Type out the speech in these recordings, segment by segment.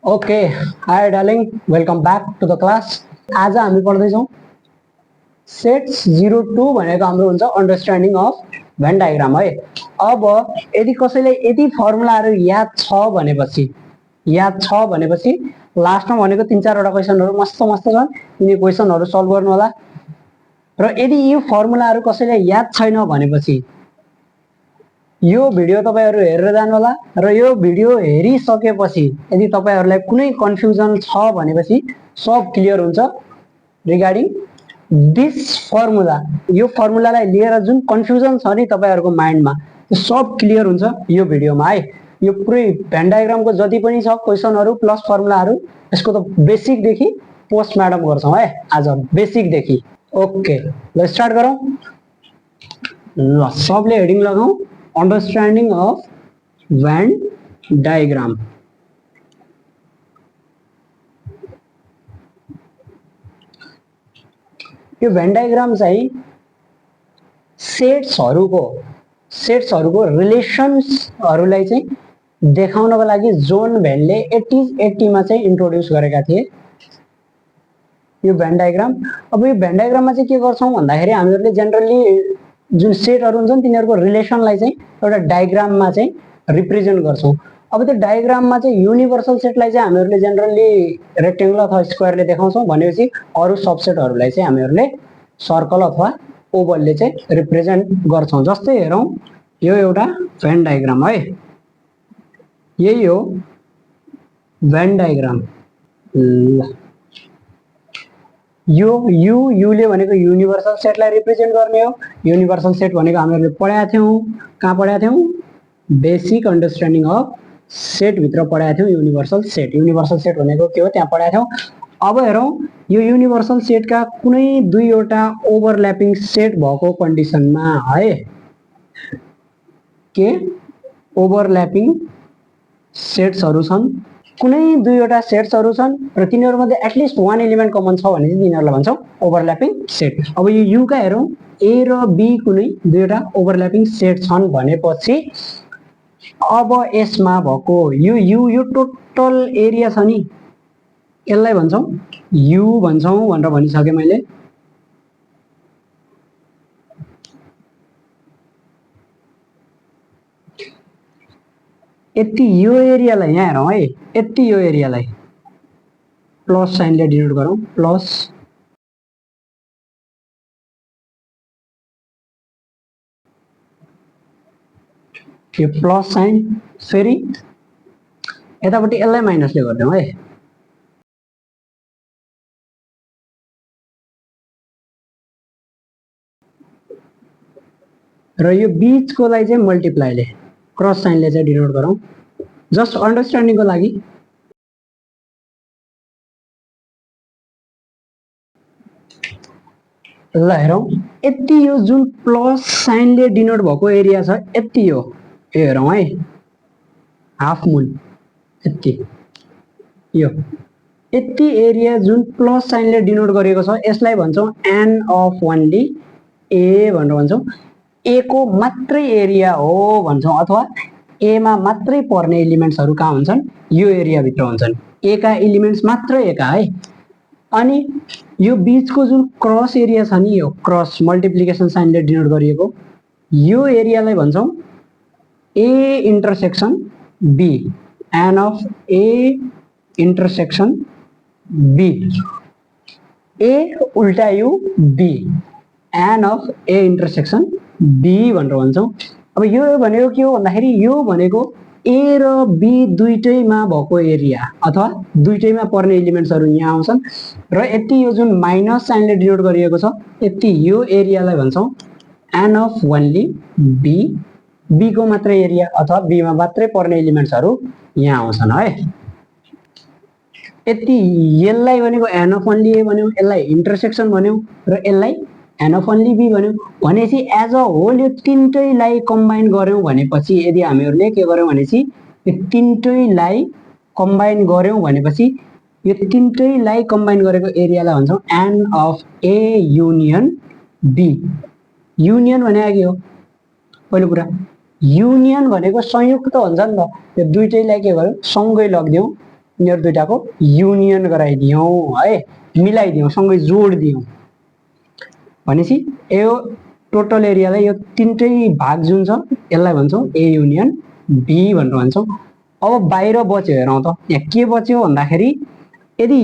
Okay, hi darling, welcome back to the class. आज हामी पढ्दैछौँ sets 02 भनेको हाम्रो हुन्छ अन्डरस्ट्यान्डिङ अफ भेन डायग्राम है। अब यदि कसैलाई यदि फर्मुलाहरू याद छ भनेपछि लास्टमा भनेको 3-4 वटा क्वेसनहरू मस्त छन्, यिनी क्वेसनहरू सल्भ गर्नु होला। र यदि यो फर्मुलाहरू कसैलाई याद छैन भनेपछि यो भिडियो तपाईहरु हेरेर जानु होला र यो भिडियो हेरिसकेपछि यदि तपाईहरुलाई कुनै कन्फ्युजन छ भनेपछि सब क्लियर हुन्छ रिगार्डिङ दिस फर्मुला। यो फर्मुलालाई लिएर जुन कन्फ्युजन छ नि तपाईहरुको माइन्डमा त्यो सब क्लियर हुन्छ यो भिडियोमा है। यो पुरै भेन डायग्रामको जति पनि छ क्वेसनहरू प्लस फर्मुलाहरू यसको त बेसिक देखि पोस्ट म्याडम गर्छौं है आज बेसिक देखि। ओके, ल स्टार्ट गरौँ। ल सबले हेडिङ लगाऊ अन्डरस्ट्यान्डिङ अफ भेन डायग्राम। यो भेन डायग्राम चाहिँ सेट्सहरुको रिलेसन्सहरुलाई चाहिँ देखाउनको लागि जोन भेनले 80 मा चाहिँ इन्ट्रोड्युस गरेका थिए यो भेन डायग्राम। अब यो भेन डायग्राममा चाहिँ के गर्छौं भन्दाखेरि हामीहरुले जनरली जुन सेटहरु हुन्छन् तिनीहरुको रिलेसनलाई चाहिँ एउटा डायग्राममा चाहिँ रिप्रेजेन्ट गर्छौं। अब त्यो डायग्राममा चाहिँ युनिभर्सल सेटलाई चाहिँ हामीहरुले जनरली रेक्टेंगल अथवा स्क्वायरले देखाउँछौं भनेपछि अरु सबसेटहरुलाई चाहिँ हामीहरुले सर्कल अथवा ओभलले चाहिँ रिप्रेजेन्ट गर्छौं। जस्तै हेरौं, यो एउटा भेन डायग्राम है, यही हो भेन डायग्राम। यो युले भनेको युनिभर्सल सेटलाई रिप्रेजेन्ट गर्ने हो। युनिभर्सल सेट भनेको हामीहरुले पढाएका थियौं, कहाँ पढाएका थियौं? बेसिक अन्डरस्ट्यान्डिङ अफ सेट भित्र पढाएका थियौं युनिभर्सल सेट। युनिभर्सल सेट भनेको के हो त्यहाँ पढाएका थियौं। अब हेरौं, यो युनिभर्सल सेटका कुनै दुईवटा ओभरल्यापिङ सेट भएको कन्डिसनमा है, के ओभरल्यापिङ सेट्सहरु छन्, कुनै दुईवटा सेट्सहरु छन् र तिनीहरु मध्ये एटलिस्ट वान एलिमेन्ट कमन छ भने चाहिँ तिनीहरुलाई भन्छौं ओभरल्यापिङ सेट। अब यो यु का हेरौं, ए र बी कुनै दुईवटा ओभरल्यापिङ सेट छन् भनेपछि अब यसमा भएको यो टोटल एरिया छ नि यसलाई भन्छौं यु भन्छौं भनेर भनिसके मैले। यति यो एरियालाई यहाँ हेरौं है, यति यो एरियालाई प्लस साइनले डिनोट गरौं, प्लस यो प्लस साइन फेरि यतापट्टि यसलाई माइनसले गर्दियौं है। र यो बीचकोलाई चाहिँ मल्टिप्लाईले क्रस साइनले चाहिँ डिनोट गरौं जस्ट अन्डरस्ट्यान्डिङको लागि। ल हेरौं, यति यो जुन प्लस साइनले डिनोट भएको एरिया छ यति यो हेरौं है, हाफ मुन यति यो यति एरिया जुन प्लस साइनले डिनोट गरेको छ यसलाई भन्छौं एन अफ ओन्ली ए भनेर भन्छौं। ए को मात्रै एरिया हो भन्छौं अथवा ए मा मात्रै पर्ने एलिमेन्ट्सहरु कहाँ हुन्छन्? यो एरिया भित्र हुन्छन्। ए का एलिमेन्ट्स मात्र ए का है। अनि यो बीचको जुन क्रस एरिया छ नि यो क्रस मल्टिप्लिकेसन साइनले डिनोट गरिएको यो एरियालाई भन्छौं A intersection B, N of A intersection B, A उल्टा U B, N of A intersection B भनेर भन्छौं। अब यो भनेको के हो भन्दाखेरि यो भनेको ए र बी दुईटैमा भएको एरिया अथवा दुईटैमा पर्ने एलिमेन्ट्सहरु यहाँ आउँछन् र यति यो जुन माइनस साइनले डिनोट गरिएको छ यति यो एरियालाई भन्छौं N of only B, B को मात्रै एरिया अथवा बी मा मात्रै पर्ने एलिमेन्ट्सहरु यहाँ आउँछन् है। यति यसलाई भनेको एन अफ ओन्ली ए भन्यौ, यसलाई इन्टरसेक्सन भन्यौ र यसलाई एन अफ ओन्ली बी भन्यौ भनेपछि एज अ होल यो तीनटैलाई कम्बाइन गर्यौं भनेपछि यदि हामीहरुले के गर्यौं भनेपछि यो तीनटैलाई कम्बाइन गर्यौं भनेपछि यो तीनटैलाई कम्बाइन गरेको एरियालाई भन्छौं N of A union B. Union भनेको के हो? पहिलो कुरा युनियन भनेको संयुक्त हुन्छ नि त, यो दुईटैलाई के गर्यौं सँगै लगिदियौं यिनीहरू दुईटाको युनियन गराइदियौँ है, मिलाइदियौँ, सँगै जोडिदियौँ भनेपछि यो टोटल एरियालाई यो तीनटै भाग जुन छ यसलाई भन्छौँ ए युनियन बी भनेर भन्छौँ। अब बाहिर बच्यो हेरौँ त, यहाँ के बच्यो भन्दाखेरि यदि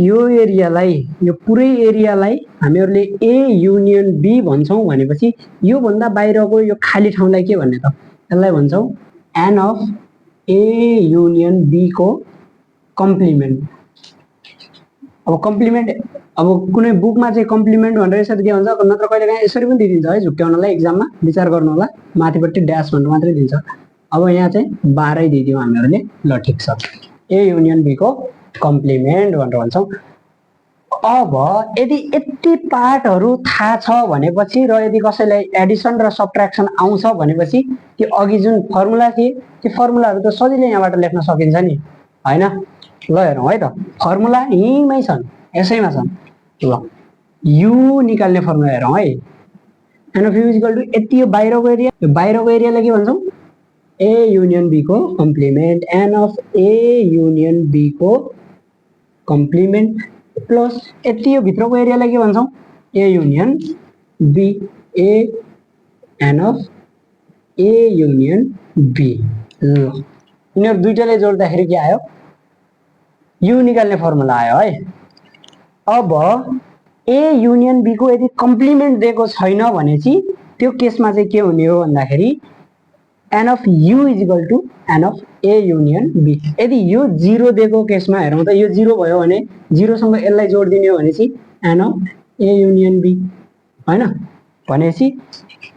यो एरियालाई, यो पुरै एरियालाई हामीहरूले ए युनियन बी भन्छौँ भनेपछि योभन्दा बाहिरको यो खाली ठाउँलाई के भन्ने त, यसलाई भन्छौँ an of A union B को कम्प्लिमेन्ट। अब कम्प्लिमेन्ट, अब कुनै बुकमा चाहिँ कम्प्लिमेन्ट भनेर यसरी के भन्छ, नत्र कहिलेकाहीँ यसरी पनि दिइदिन्छ है, झुक्क्याउनलाई एक्जाममा विचार गर्नु होला, माथिपट्टि ड्यास भनेर मात्रै दिन्छ। अब यहाँ चाहिँ 12 दिइदियौँ हामीहरूले, ल ठिक छ, ए युनियन बी को कम्प्लिमेन्ट भनेर भन्छौँ। अब यदि यति पार्टहरू थाहा छ भनेपछि र यदि कसैलाई एडिसन र सब्ट्र्याक्सन आउँछ भनेपछि त्यो अघि जुन फर्मुला थिए त्यो फर्मुलाहरू त सजिलै यहाँबाट लेख्न सकिन्छ नि हैन। ल हेरौँ है त, फर्मुला यहीँमै छन्, यसैमा छन्। ल यु निकाल्ने फर्मुला हेरौँ है, n of U is equal to यति, यो बाहिरको एरिया, यो बाहिरको एरियालाई के भन्छौँ, ए युनियन बी को complement, n of A union B को कम्प्लिमेन्ट प्लस यति, यो भित्रको एरियालाई के भन्छौँ, A union B, A an of A union B. ल यिनीहरू दुईटाले जोड्दाखेरि के आयो, यु निकाल्ने फर्मुला आयो है। अब ए युनियन बी को यदि कम्प्लिमेन्ट दिएको छैन भनेपछि त्यो केसमा चाहिँ के हुने हो भन्दाखेरि n of U is equal to n of A union B. यदि यो 0 दिएको केसमा हेरौँ त, यो 0 भयो भने 0 सँग यसलाई जोडिदिने हो भनेपछि n of A union B हैन। भनेपछि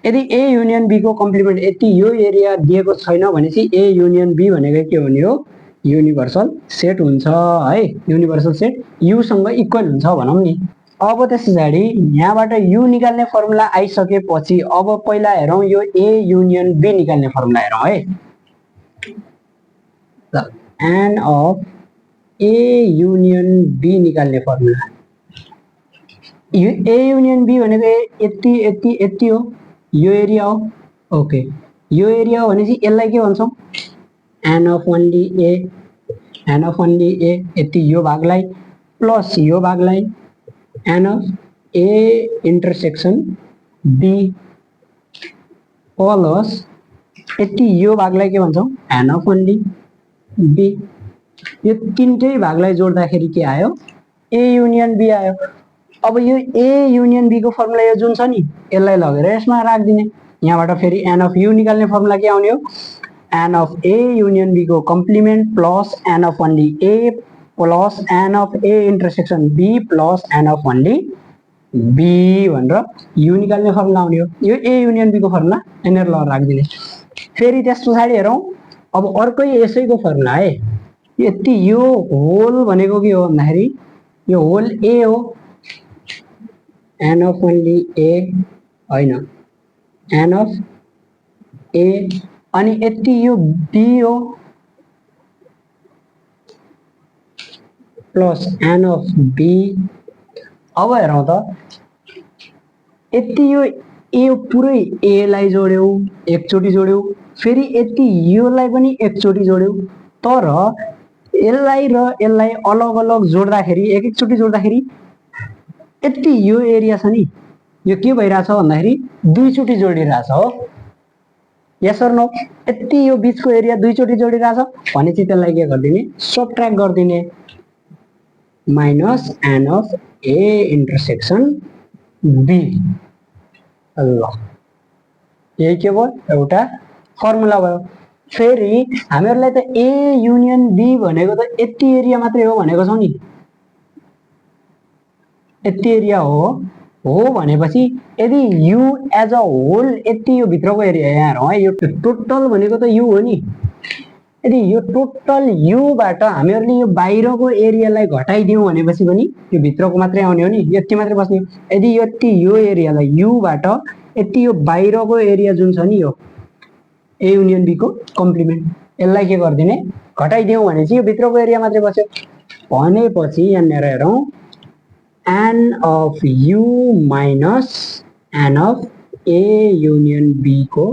यदि ए युनियन बी को कम्प्लिमेन्ट यति यो एरिया दिएको छैन भनेपछि ए युनियन बी भनेको के हुने हो, युनिभर्सल सेट हुन्छ है, युनिभर्सल सेट यु सँग इक्वल हुन्छ भनौँ नि। अब त्यस पछाडि यहाँबाट यु निकाल्ने फर्मुला आइसकेपछि अब पहिला हेरौँ यो ए युनियन बी निकाल्ने फर्मुला हेरौँ है। ल n of A union B निकाल्ने फर्मुला, यो ए युनियन बी भनेको यति यति यति हो, यो एरिया हो, ओके यो एरिया हो भनेपछि यसलाई के भन्छौँ, an of only A, an of only A यति यो भागलाई प्लस यो भागलाई N of A intersection B plus यति यो भागलाई के भन्छौँ, एन अफ ओन्ली बी। यो तीनटै भागलाई जोड्दाखेरि के आयो, ए युनियन बी आयो। अब यो ए युनियन बी को फर्मुला यो जुन छ नि यसलाई लगेर यसमा राखिदिने, यहाँबाट फेरि एन अफ यु निकाल्ने फर्मुला के आउने हो, an of A union B को complement plus an of only A plus an of A intersection B plus an of only B भनेर यु निकाल्ने फर्मुला आउने हो। यो ए युनियन बी को फर्मुला यहाँनिर लगेर राखिदिने। फेरि त्यस पछाडि हेरौँ, अब अर्कै यसैको फर्मुला है, यति यो होल भनेको के हो भन्दाखेरि यो होल ए हो, एन अफ ओन्ली ए होइन, एन अफ ए, अनि यति यो बी हो प्लस एन अफ बी। अब हेरौँ त, यति यो पुरै ए लाई जोड्यौ, एकचोटि जोड्यौ, फेरि यति योलाई पनि एकचोटि जोड्यौ, तर यसलाई र यसलाई अलग अलग जोड्दाखेरि एकचोटि जोड्दाखेरि यति यो एरिया छ नि यो के भइरहेछ भन्दाखेरि दुईचोटि जोडिरहेछ हो, यस अर नो, यति यो बीचको एरिया दुईचोटि जोडिरहेछ भनेपछि त्यसलाई के गरिदिने, सबट्र्याक्ट गरिदिने, minus n of A intersection B. ल यही के भयो, एउटा फर्मुला भयो। फेरि हामीहरूलाई त ए युनियन बी भनेको त यति एरिया मात्रै हो भनेको छौँ नि, यति एरिया हो भनेपछि यदि यु एज अ होल यति यो भित्रको एरिया, यहाँ हेरौँ है, यो टोटल भनेको त यु हो नि, यदि यो टोटल युबाट हामीहरूले यो बाहिरको एरियालाई घटाइदियौँ भनेपछि पनि यो भित्रको मात्रै आउने हो नि, यति मात्रै बस्ने। यदि यति यो एरियालाई युबाट यति यो बाहिरको एरिया जुन छ नि यो ए युनियन बी को कम्प्लिमेन्ट, यसलाई के गरिदिने, घटाइदियौँ भनेपछि यो भित्रको एरिया मात्रै बस्यो भनेपछि यहाँनिर हेरौँ, an of U minus n of A union B को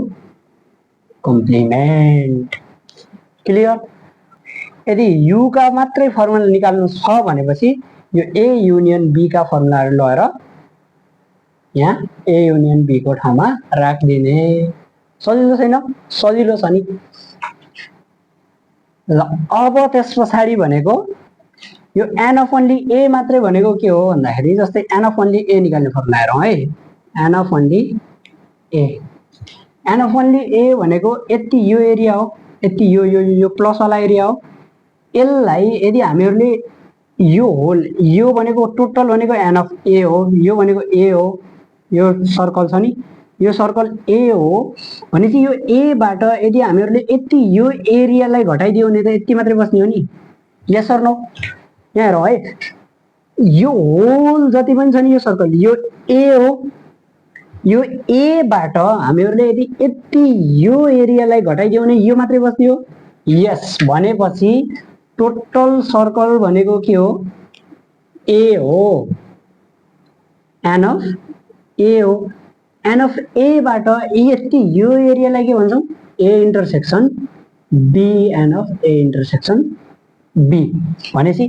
कम्प्लिमेन्ट। क्लियर। यदि u का मात्रै फर्मुला निकाल्नु छ भनेपछि यो a युनियन b का फर्मुलाहरु लगाएर यहाँ a युनियन b को ठाउँमा राख्दिने। सजिलो छैन? सजिलो छ नि। ल अब त्यसपछि भनेको यो n अफ ओन्ली a मात्रै भनेको के हो भन्दाखेरि जस्तै n अफ ओन्ली a निकाल्ने फर्मुला हेरौँ है। n of only a, n of only a भनेको यति यो एरिया हो, यति यो प्लस वाला एरिया हो। यसलाई यदि हामीहरूले यो होल, यो भनेको टोटल भनेको n अफ a हो, यो भनेको a हो, यो सर्कल छ नि, यो सर्कल a हो भनेपछि यो a बाट यदि हामीहरूले यति यो एरियालाई घटाइदियो भने त यति मात्रै बस्ने हो नि। यस सर नो? यहाँ हेरौँ है, यो होल जति पनि छ नि यो सर्कल यो a हो, यो a बाट हामीहरूले यदि यति यो एरियालाई घटाइदियो भने यो मात्रै बस्ने हो। यस, भनेपछि टोटल सर्कल भनेको के हो? a हो, n अफ a हो। n अफ a बाट यति यो एरियालाई के भन्छौँ? a intersection b, n of a intersection b भनेपछि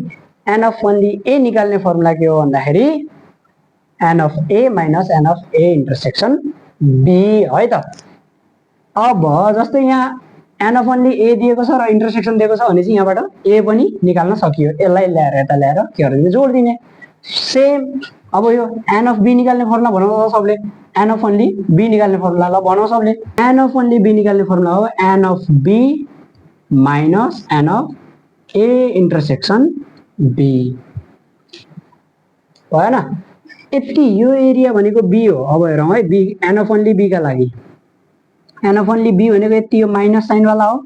n अफ ओन्ली a निकाल्ने फर्मुला के हो भन्दाखेरि n of a minus n of a intersection b है त। अब जस्तै यहाँ n अफ ओन्ली a दिएको छ र इन्टरसेक्सन दिएको छ भनेपछि यहाँबाट a पनि निकाल्न सकियो। यसलाई ल्याएर यता ल्याएर के गरिदिने? जोड्दिने। सेम अब यो n अफ b निकाल्ने फर्मुला बनाउँछ सबले, n अफ ओन्ली b निकाल्ने फर्मुला ल बनाउँ सबले। n अफ ओन्ली b निकाल्ने फर्मुला हो n of b minus n of a intersection b। भएन? यति यो एरिया भनेको b हो। अब हेरौँ है b, n of only b का लागि n अफ ओन्ली b भनेको यति यो माइनस साइन वाला हो।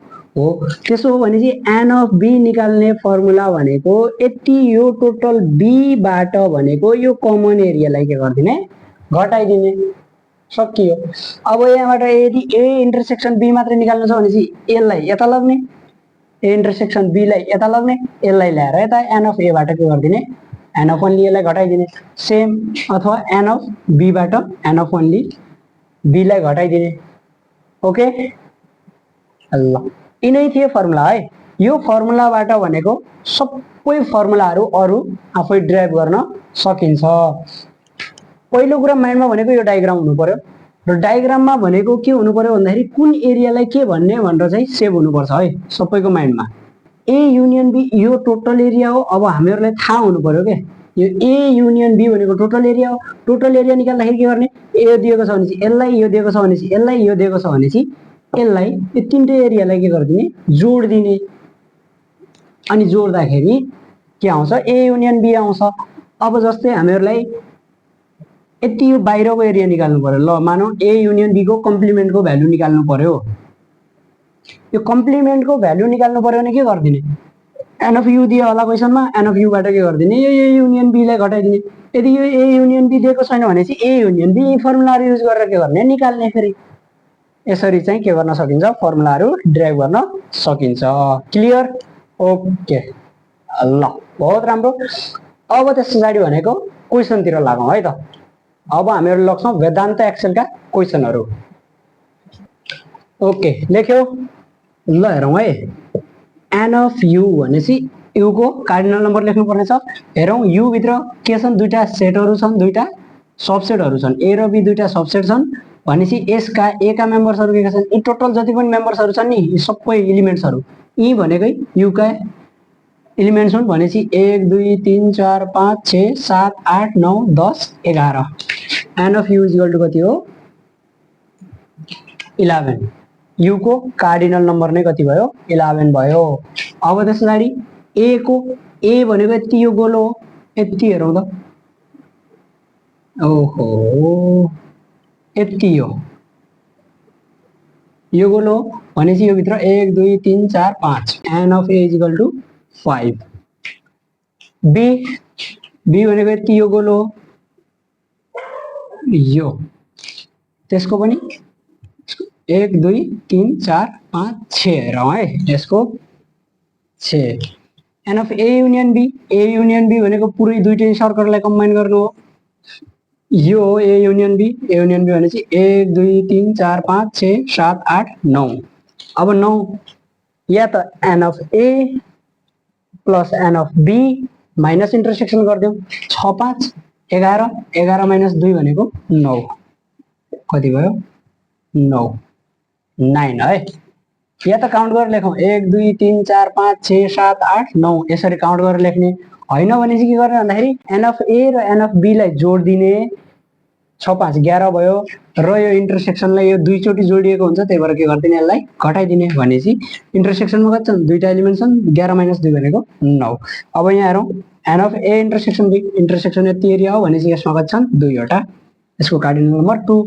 त्यसो हो भनेपछि n अफ b निकाल्ने फर्मुला भनेको यति यो टोटल b बाट भनेको यो कमन एरियालाई के गरिदिने? घटाइदिने। सकियो। अब यहाँबाट यदि a इन्टरसेक्सन b मात्रै निकाल्नु छ भनेपछि यसलाई यता लग्ने, a इन्टरसेक्सन b लाई यता लग्ने, यसलाई ल्याएर यता n अफ a बाट के गरिदिने? n अफ ओन्ली a लाई घटाइदिने। सेम, अथवा n अफ b बाट n अफ ओन्ली b लाई घटाइदिने। ओके, ल यिनै थिए फर्मुला है। यो फर्मुलाबाट भनेको सबै फर्मुलाहरू अरू आफै ड्राइभ गर्न सकिन्छ। पहिलो कुरा माइन्डमा भनेको यो डायग्राम हुनु पर्यो र डायग्राममा भनेको के हुनु पर्यो भन्दाखेरि कुन एरियालाई के भन्ने भनेर चाहिँ सेभ हुनुपर्छ है सबैको माइन्डमा। ए युनियन बी यो टोटल एरिया हो। अब हामीहरूलाई थाहा हुनु पर्यो के यो ए युनियन बी भनेको टोटल एरिया हो। टोटल एरिया निकाल्दाखेरि के गर्ने? ए दिएको छ भनेपछि यसलाई, यो दिएको छ भनेपछि यसलाई, यो दिएको छ भनेपछि यसलाई, यो तीनटै एरियालाई के गरिदिने? जोड्दिने। अनि जोड्दाखेरि के आउँछ? ए युनियन बी आउँछ। अब जस्तै हामीहरूलाई यति यो बाहिरको एरिया निकाल्नु पर्यो। ल मानौ ए युनियन बी को कम्प्लिमेन्टको भ्यालु निकाल्नु पर्यो। यो कम्प्लिमेन्टको भ्यालु निकाल्नु पर्यो भने के गरिदिने? एन अफ यु दियो होला क्वेसनमा, एन अफ युबाट के गरिदिने? यो ए युनियन बी लाई घटाइदिने। यदि यो ए युनियन बी दिएको छैन भनेपछि ए युनियन बी फर्मुलाहरू युज गरेर के गर्ने? निकाल्ने। फेरि यसरी चाहिँ के गर्न सकिन्छ? फर्मुलाहरू ड्राइभ गर्न सकिन्छ। क्लियर? ओके, ल बहुत राम्रो। अब त्यस पछाडि भनेको क्वेसनतिर लागौँ है त। अब हामीहरू लग्छौँ वेदान्त एक्सेलका क्वेसनहरू। ओके, लेख्यो? ल हेरौँ है। एन अफ यु भनेपछि यु को कार्डिनल नम्बर लेख्नु पर्ने छ। हेरौँ यु भित्र के छन्? दुईटा सेटहरू छन्, दुईटा सबसेटहरू छन्। ए र बी दुईटा सबसेट छन् भनेपछि यसका ए का मेम्बर्सहरू के छन्? यी टोटल जति पनि मेम्बर्सहरू छन् नि, यी सबै एलिमेन्ट्सहरू यी भनेकै यु का एलिमेन्ट्स हुन्। भनेपछि 1 2 3 4 5 6 7 8 9 10 11। N of U equal to कति हो? 11। यु को कार्डिनल नम्बर नै कति भयो? 11 भयो। अब त्यस पछाडि ए को, ए भनेको यति यो गोलो हो, यति हेरौँ त। ओहो, यति यो गोलो हो भनेपछि यो भित्र 1 2 3 4 5। N of A equal to 5। B, B भनेको यति यो गोलो हो, यो त्यसको पनि 1 2 3 4 5 6 हेरौँ है, यसको 6। N of A union B, A union B भनेको पुरै दुईटै सर्कललाई कम्बाइन गर्नु हो। यो हो A union B. A union B भनेपछि 1 2 3 4 5 6 7 8 9। अब 9 या त n of A plus an of B minus intersection गरिदेऊ 6 5 11 11 माइनस 2 भनेको 9 कति भयो 9 9 है या त काउन्ट गरेर लेखौँ 1 2 3 4 5 6 7 8 9 यसरी काउन्ट गरेर लेख्ने हैन भने चाहिँ के गर्ने भन्दाखेरि एन अफ ए र एन अफ बी लाई जोड दिने 6 5 11 भयो र यो इन्टरसेक्सनलाई यो दुई चोटी जोडिएको हुन्छ त्यही भएर के गर्दिने यसलाई घटाइदिने भनेपछि इन्टरसेक्सनमा कति छन् दुईटा एलिमेन्ट छन् 11 माइनस 2 भनेको 9 अब यहाँ हेरौँ an of A intersection B intersection यति एरिया हो भनेपछि यसमा कति छन् दुईवटा यसको cardinal number 2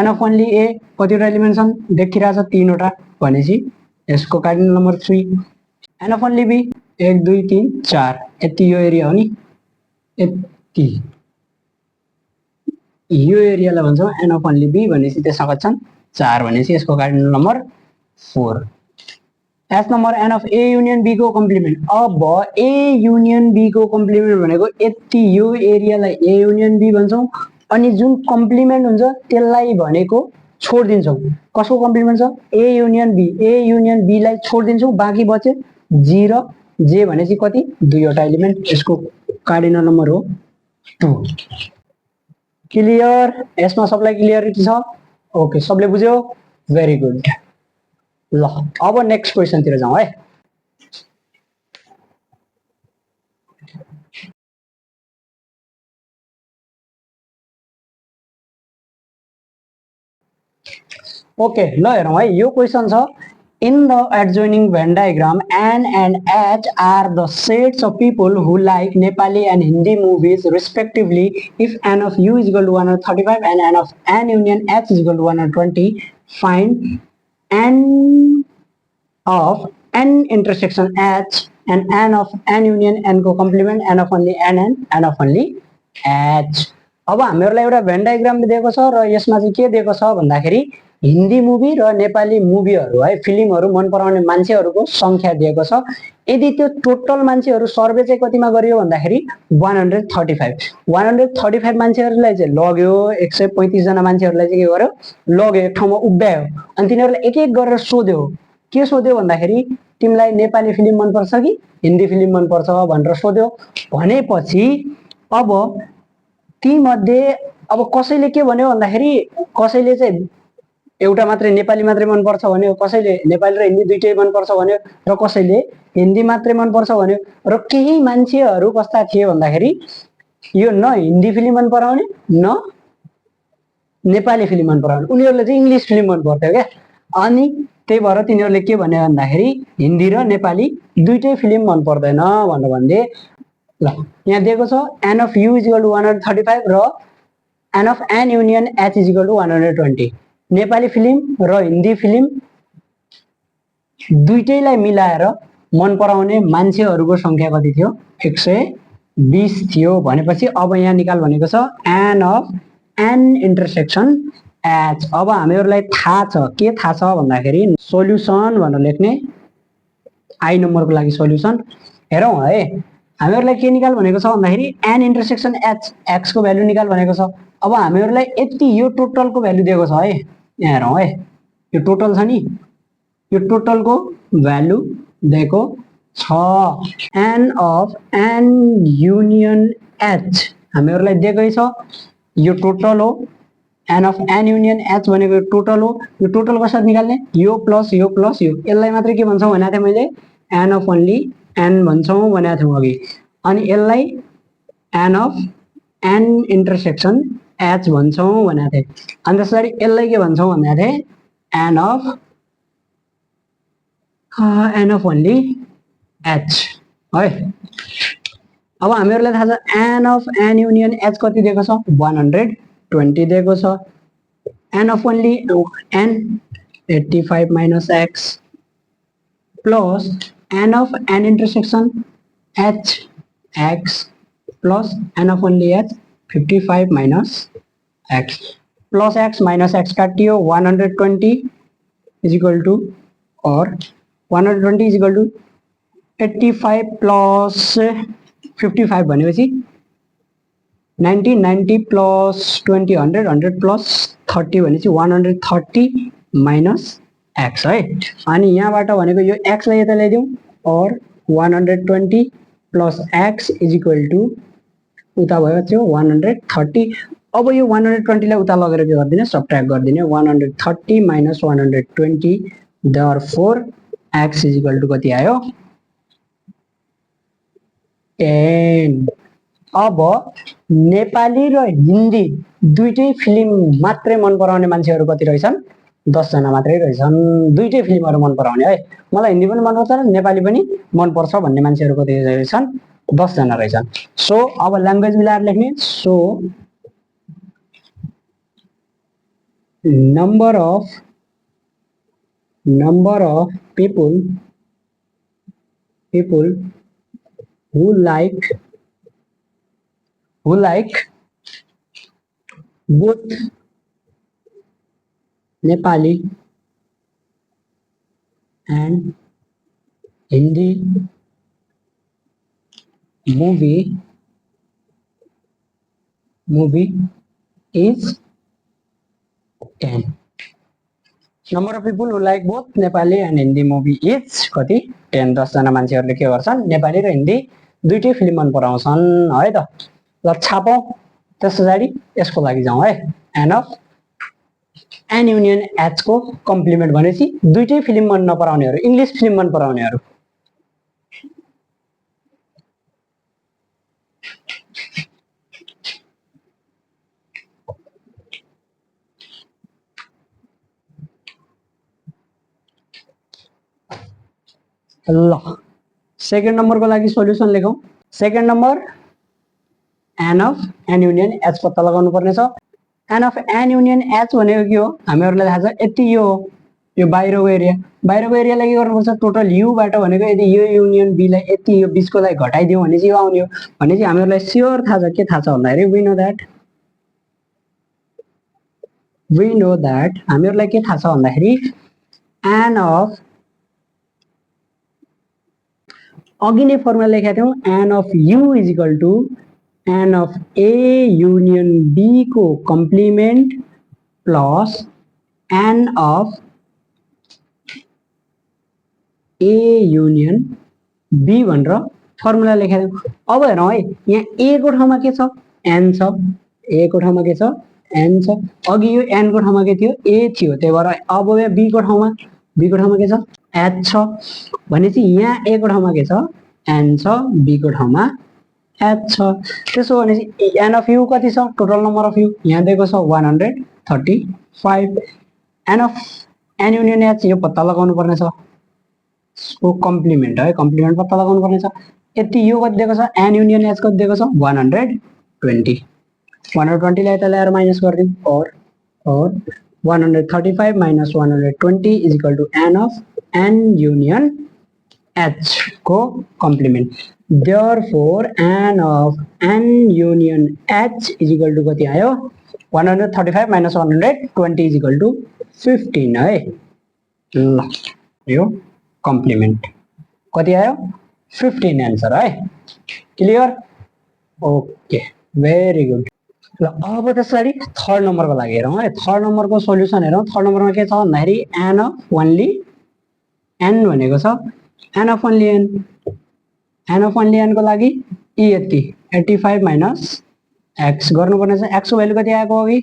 N of only A कतिवटा एलिमेन्ट छन् देखिरहेछ 3 वटा भनेपछि यसको cardinal number 3 N of only B 1 2 3 4 यति यो एरिया हो नि यति यो एरियालाई भन्छौँ एन अफ ओन्ली बी भनेपछि त्यसमा कति छन् 4 भनेपछि यसको cardinal number 4 as number an of A union B को कम्प्लिमेन्ट अब ए युनियन बी को कम्प्लिमेन्ट भनेको यति यो एरियालाई ए युनियन बी भन्छौँ अनि जुन कम्प्लिमेन्ट हुन्छ त्यसलाई भनेको छोडिदिन्छौँ कसको कम्प्लिमेन्ट छ ए युनियन बी लाई छोडिदिन्छौँ बाँकी बच्यो जी र जे भनेपछि कति दुईवटा एलिमेन्ट यसको कार्डिनल नम्बर हो 2 क्लियर यसमा सबलाई क्लियरिटी छ ओके सबले बुझ्यो भेरी गुड ल अब नेक्स्ट क्वेसन तिर जाउँ है ओके ल हेरौँ है यो क्वेसन छ in the adjoining Venn diagram N and H are the sets of people who like Nepali and Hindi movies respectively if N of U is equal to 135 and N of N union H is equal to 120 find N of N intersection H and N of N union N को complement N of only N and N of only H अब हामीहरुलाई एउटा van diagram दिएको छ र यसमा चाहिँ के दिएको छ भन्दाखेरि हिन्दी मुभी र नेपाली मुभीहरु है फिल्महरु मन पराउने मान्छेहरुको संख्या दिएको छ यदि त्यो टोटल मान्छेहरु सर्वे चाहिँ कतिमा गरियो भन्दाखेरि 135 मान्छेहरुलाई चाहिँ लग्यो 135 जना मान्छेहरुलाई चाहिँ के गर्यो लग्यो एक ठाउँमा उभ्यायो अनि तिनीहरुलाई एक एक गरेर सोध्यो के सोध्यो भन्दाखेरि तिमीलाई नेपाली फिल्म मन पर्छ कि हिन्दी फिल्म मन पर्छ भनेर सोध्यो भनेपछि अब ती मध्ये अब कसैले के भन्यो भन्दाखेरि कसैले चाहिँ एउटा मात्रै नेपाली मात्रै मन पर्छ भन्यो कसैले नेपाली र हिन्दी दुईटै मन पर्छ भन्यो र कसैले हिन्दी मात्रै मन पर्छ भन्यो र केही मान्छेहरु कस्ता थिए भन्दाखेरि यो न हिन्दी फिल्म मन पराउने न नेपाली फिल्म मन पराउने उनीहरुले चाहिँ इंग्लिश फिल्म मन पर्थ्यो के अनि त्यही भएर तिनीहरुले के भन्यो भन्दाखेरि हिन्दी र नेपाली दुईटै फिल्म मन पर्दैन भनेर भन्थे ल यहाँ दिएको छ n of u is equal to 135 र n of n union h is equal to 120 Nepali film र हिन्दी फिल्म दुईटैलाई मिलाएर मन पराउने मान्छेहरुको संख्या कति थियो 120 थियो भनेपछि अब यहाँ निकाल भनेको छ n of n intersection h अब हामीहरुलाई थाहा छ के थाहा छ भन्दाखेरि सोलुसन भनेर लेख्ने i नम्बरको लागि सोलुसन हेरौं है हामीहरुलाई के निकाल भनेको छ भन्दाखेरि n इन्टरसेक्सन h x को भ्यालु निकाल भनेको छ अब हामीहरुलाई यति यो टोटल को भ्यालु दिएको छ है यहाँ हेरौं है यो टोटल छ नि यो टोटल को भ्यालु दिएको छ n of n union h हामीहरुलाई दिएकै छ यो टोटल हो n of n union h भनेको टोटल हो यो टोटल कसरी निकाल्ने यो प्लस यो यसलाई मात्रै के भन्छौ भनेको थिए मैले n of only n भन्छौ भनेको थिए अघि अनि यसलाई n of n intersection h भन्छौ भनेको थिए अनि त्यसरी यसलाई के भन्छौ भनेको थिए n of only h है अब हामीहरुलाई थाहा छ n of n union h कति दिएको छ 120 दिएको छ n of only n 85 minus x plus n of n intersection h x plus n of only h 55 minus x plus x minus x काटियो 120 is equal to or 120 is equal to 85 plus 55 भनेपछि 90 plus 20 100 plus 30 भनेपछि 130 minus x है अनि यहाँबाट भनेको यो x लाई यता ल्याइदिउँ और 120 plus x is equal to उता भयो त्यो 130। अब यो 120 लाई उता लगेर के गर्दिने सबट्र्याक्ट गर्दिने 130 minus 120 therefore x is equal to कति आयो 10। अब नेपाली र हिन्दी दुईटै फिल्म मात्रै मन पराउने मान्छेहरु कति रहेछन् 10 जना मात्रै रहेछन्। दुईटै फिल्महरु मन पराउने है मलाई हिन्दी पनि मन पर्छ र नेपाली पनि मन पर्छ भन्ने मान्छेहरु कति रहेछन् 10 जना रहेछन्। सो अब ल्याङ्ग्वेज मिलाएर लेख्ने so number of people who like both Nepali and Hindi movie is 10. Number of people who like both Nepali and Hindi movie is कति 10। 10 जना मान्छेहरुले के गर्छन् नेपाली र हिन्दी दुईटै फिल्म मन पराउँछन् है त। ल छापौं त्यसैगरी यसको लागि जाउँ है n of N union H को कम्प्लिमेन्ट भनेपछि दुईटै फिल्म मन नपराउनेहरु इंग्लिश फिल्म मन पराउनेहरु ल सेकेन्ड नम्बर को लागि सोलुसन लेखौं। Second number an of N union H पत्ता लगाउनु पर्ने छ। An of N union H भनेको के हो हामीहरुलाई थाहा छ यति यो हो यो बाहिरको एरियालाई के गर्नुपर्छ टोटल यु बाट भनेको यदि यो युनियन बी लाई यति यो बीचको लाई घटाइदियौ भने चाहिँ यो आउने हो भनेपछि हामीहरुलाई स्योर थाहा छ के थाहा छ भन्दाखेरि वी नो दैट हामीहरुलाई के थाहा छ भन्दाखेरि एन अफ अघि नै फर्मुला लेखेका थियौं N of U is equal to N of A union B को complement plus an of A union B भनेर फर्मुला लेखेका थियौं। अब हेरौं है यहाँ ए को ठाउँमा के छ एन छ ए को ठाउँमा के छ एन छ अघि यो एन को ठाउँमा के थियो ए थियो त्यही भएर अब यहाँ बी को ठाउँमा के छ एच छ भनेपछि यहाँ ए को ठाउँमा के छ एन छ बी को ठाउँमा एच छ। त्यसो भनेपछि एन अफ यु कति छ टोटल नम्बर अफ यु यहाँ दिएको छ 135। N of N union H यो पत्ता लगाउनु पर्ने छ सो कम्प्लिमेन्ट है कम्प्लिमेन्ट पत्ता लगाउनु पर्ने छ। यति यो कति दिएको छ एन युनियन एच कति दिएको छ 120 लाई यता ल्याएर माइनस गर्दियौ और 135 minus 120 is equal to n of n union h को complement. Therefore, n of n union h is equal to कति आयो 135 minus 120 is equal to 15 है। ल यो complement कति आयो 15 आन्सर है। Clear okay very good. ल अब त्यसरी थर्ड नम्बर को लागि हेरौं है थर्ड नम्बर को सोलुसन हेरौं। थर्ड नम्बरमा के छ भन्दाखेरि एन अफ ओन्ली एन भनेको छ एन अफ ओन्ली एन को लागि ई यति 85 माइनस एक्स गर्नुपर्ने छ। एक्स को भ्यालु कति आएको अघि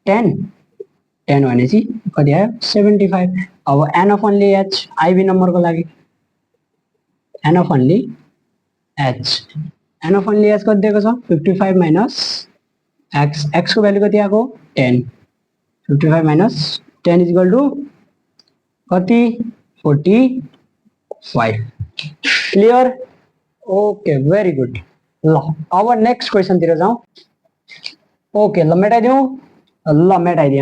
10 भनेपछि कति आयो 75। अब एन अफ ओन्ली एच आइबी नम्बर को लागि एन अफ ओन्ली एच कति दिएको छ 55 माइनस एक्स को भ्यालु कति आएको 10 55 माइनस 10 इज इक्वल टू कति 45। Clear okay very good. ल अब नेक्स्ट क्वेसन तिर जाउँ। ओके ल मेटाइदिउँ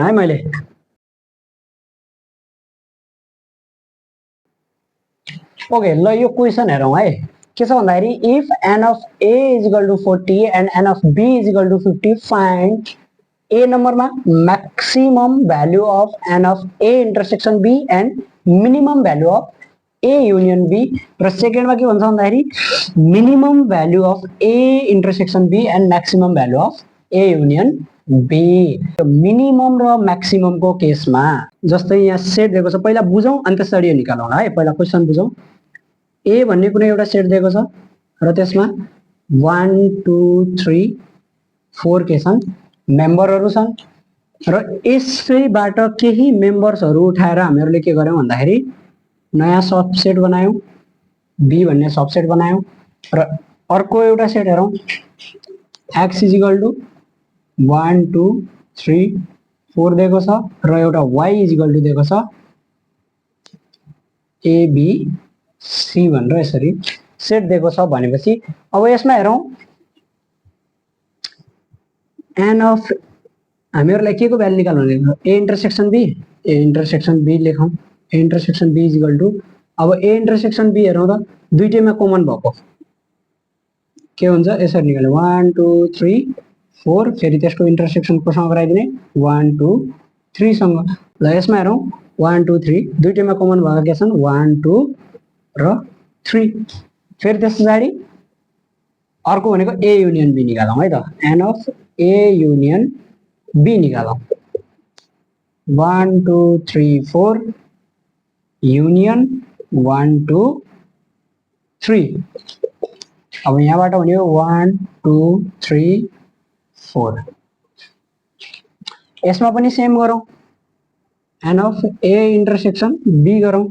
है मैले। ओके ल यो क्वेसन हेरौँ है के छ भन्दाखेरि if N of A is equal to 40 and N of B is equal to 50 find A नम्बरमा maximum value of an of A intersection B and minimum value of A union B र सेकेन्डमा के भन्छ भन्दाखेरि minimum value of A intersection B and maximum value of A union B. Minimum र maximum को केसमा जस्तै यहाँ सेट दिएको छ पहिला बुझौं अनि त्यसरी यो निकालौं है। पहिला क्वेसन बुझौं। ए भन्ने कुनै एउटा सेट दिएको छ र त्यसमा 1 2 3 4 के छन् मेम्बरहरू छन् र यसैबाट केही मेम्बर्सहरू उठाएर हामीहरूले के गर्यौं भन्दाखेरि नयाँ सबसेट बनायौं बी भन्ने सबसेट बनायौं र अर्को एउटा सेट हेरौं x इक्वल टु 1 2 3 4 दिएको छ र एउटा y इक्वल टु दिएको छ ए बी सी भनेर यसरी सेट दिएको छ भनेपछि अब यसमा हेरौं एन अफ हामीहरुलाई के को भ्यालु निकाल्नु भने ए इन्टरसेक्सन बी लेखौं A intersection B equal to अब ए इन्टरसेक्सन बी हेरौं त दुईटैमा कमन भएको के हुन्छ यसरी निकाल्नु 1 2 3 4 फेरि त्यसको इन्टरसेक्सन कोसँग गराइदिने 1 2 3 सँग ल यसमा हेरौं 1 2 3 दुईटैमा कमन भएका के छन् 1 2 र 3 फेरि त्यसपछि अर्को भनेको ए युनियन बी निकालौं है त n of A union B निकालौं 1 2 3 4 युनियन 1 2 3 अब यहाँबाट हुने 1 2 3 4 यसमा पनि सेम गरौं n of A intersection B गरौं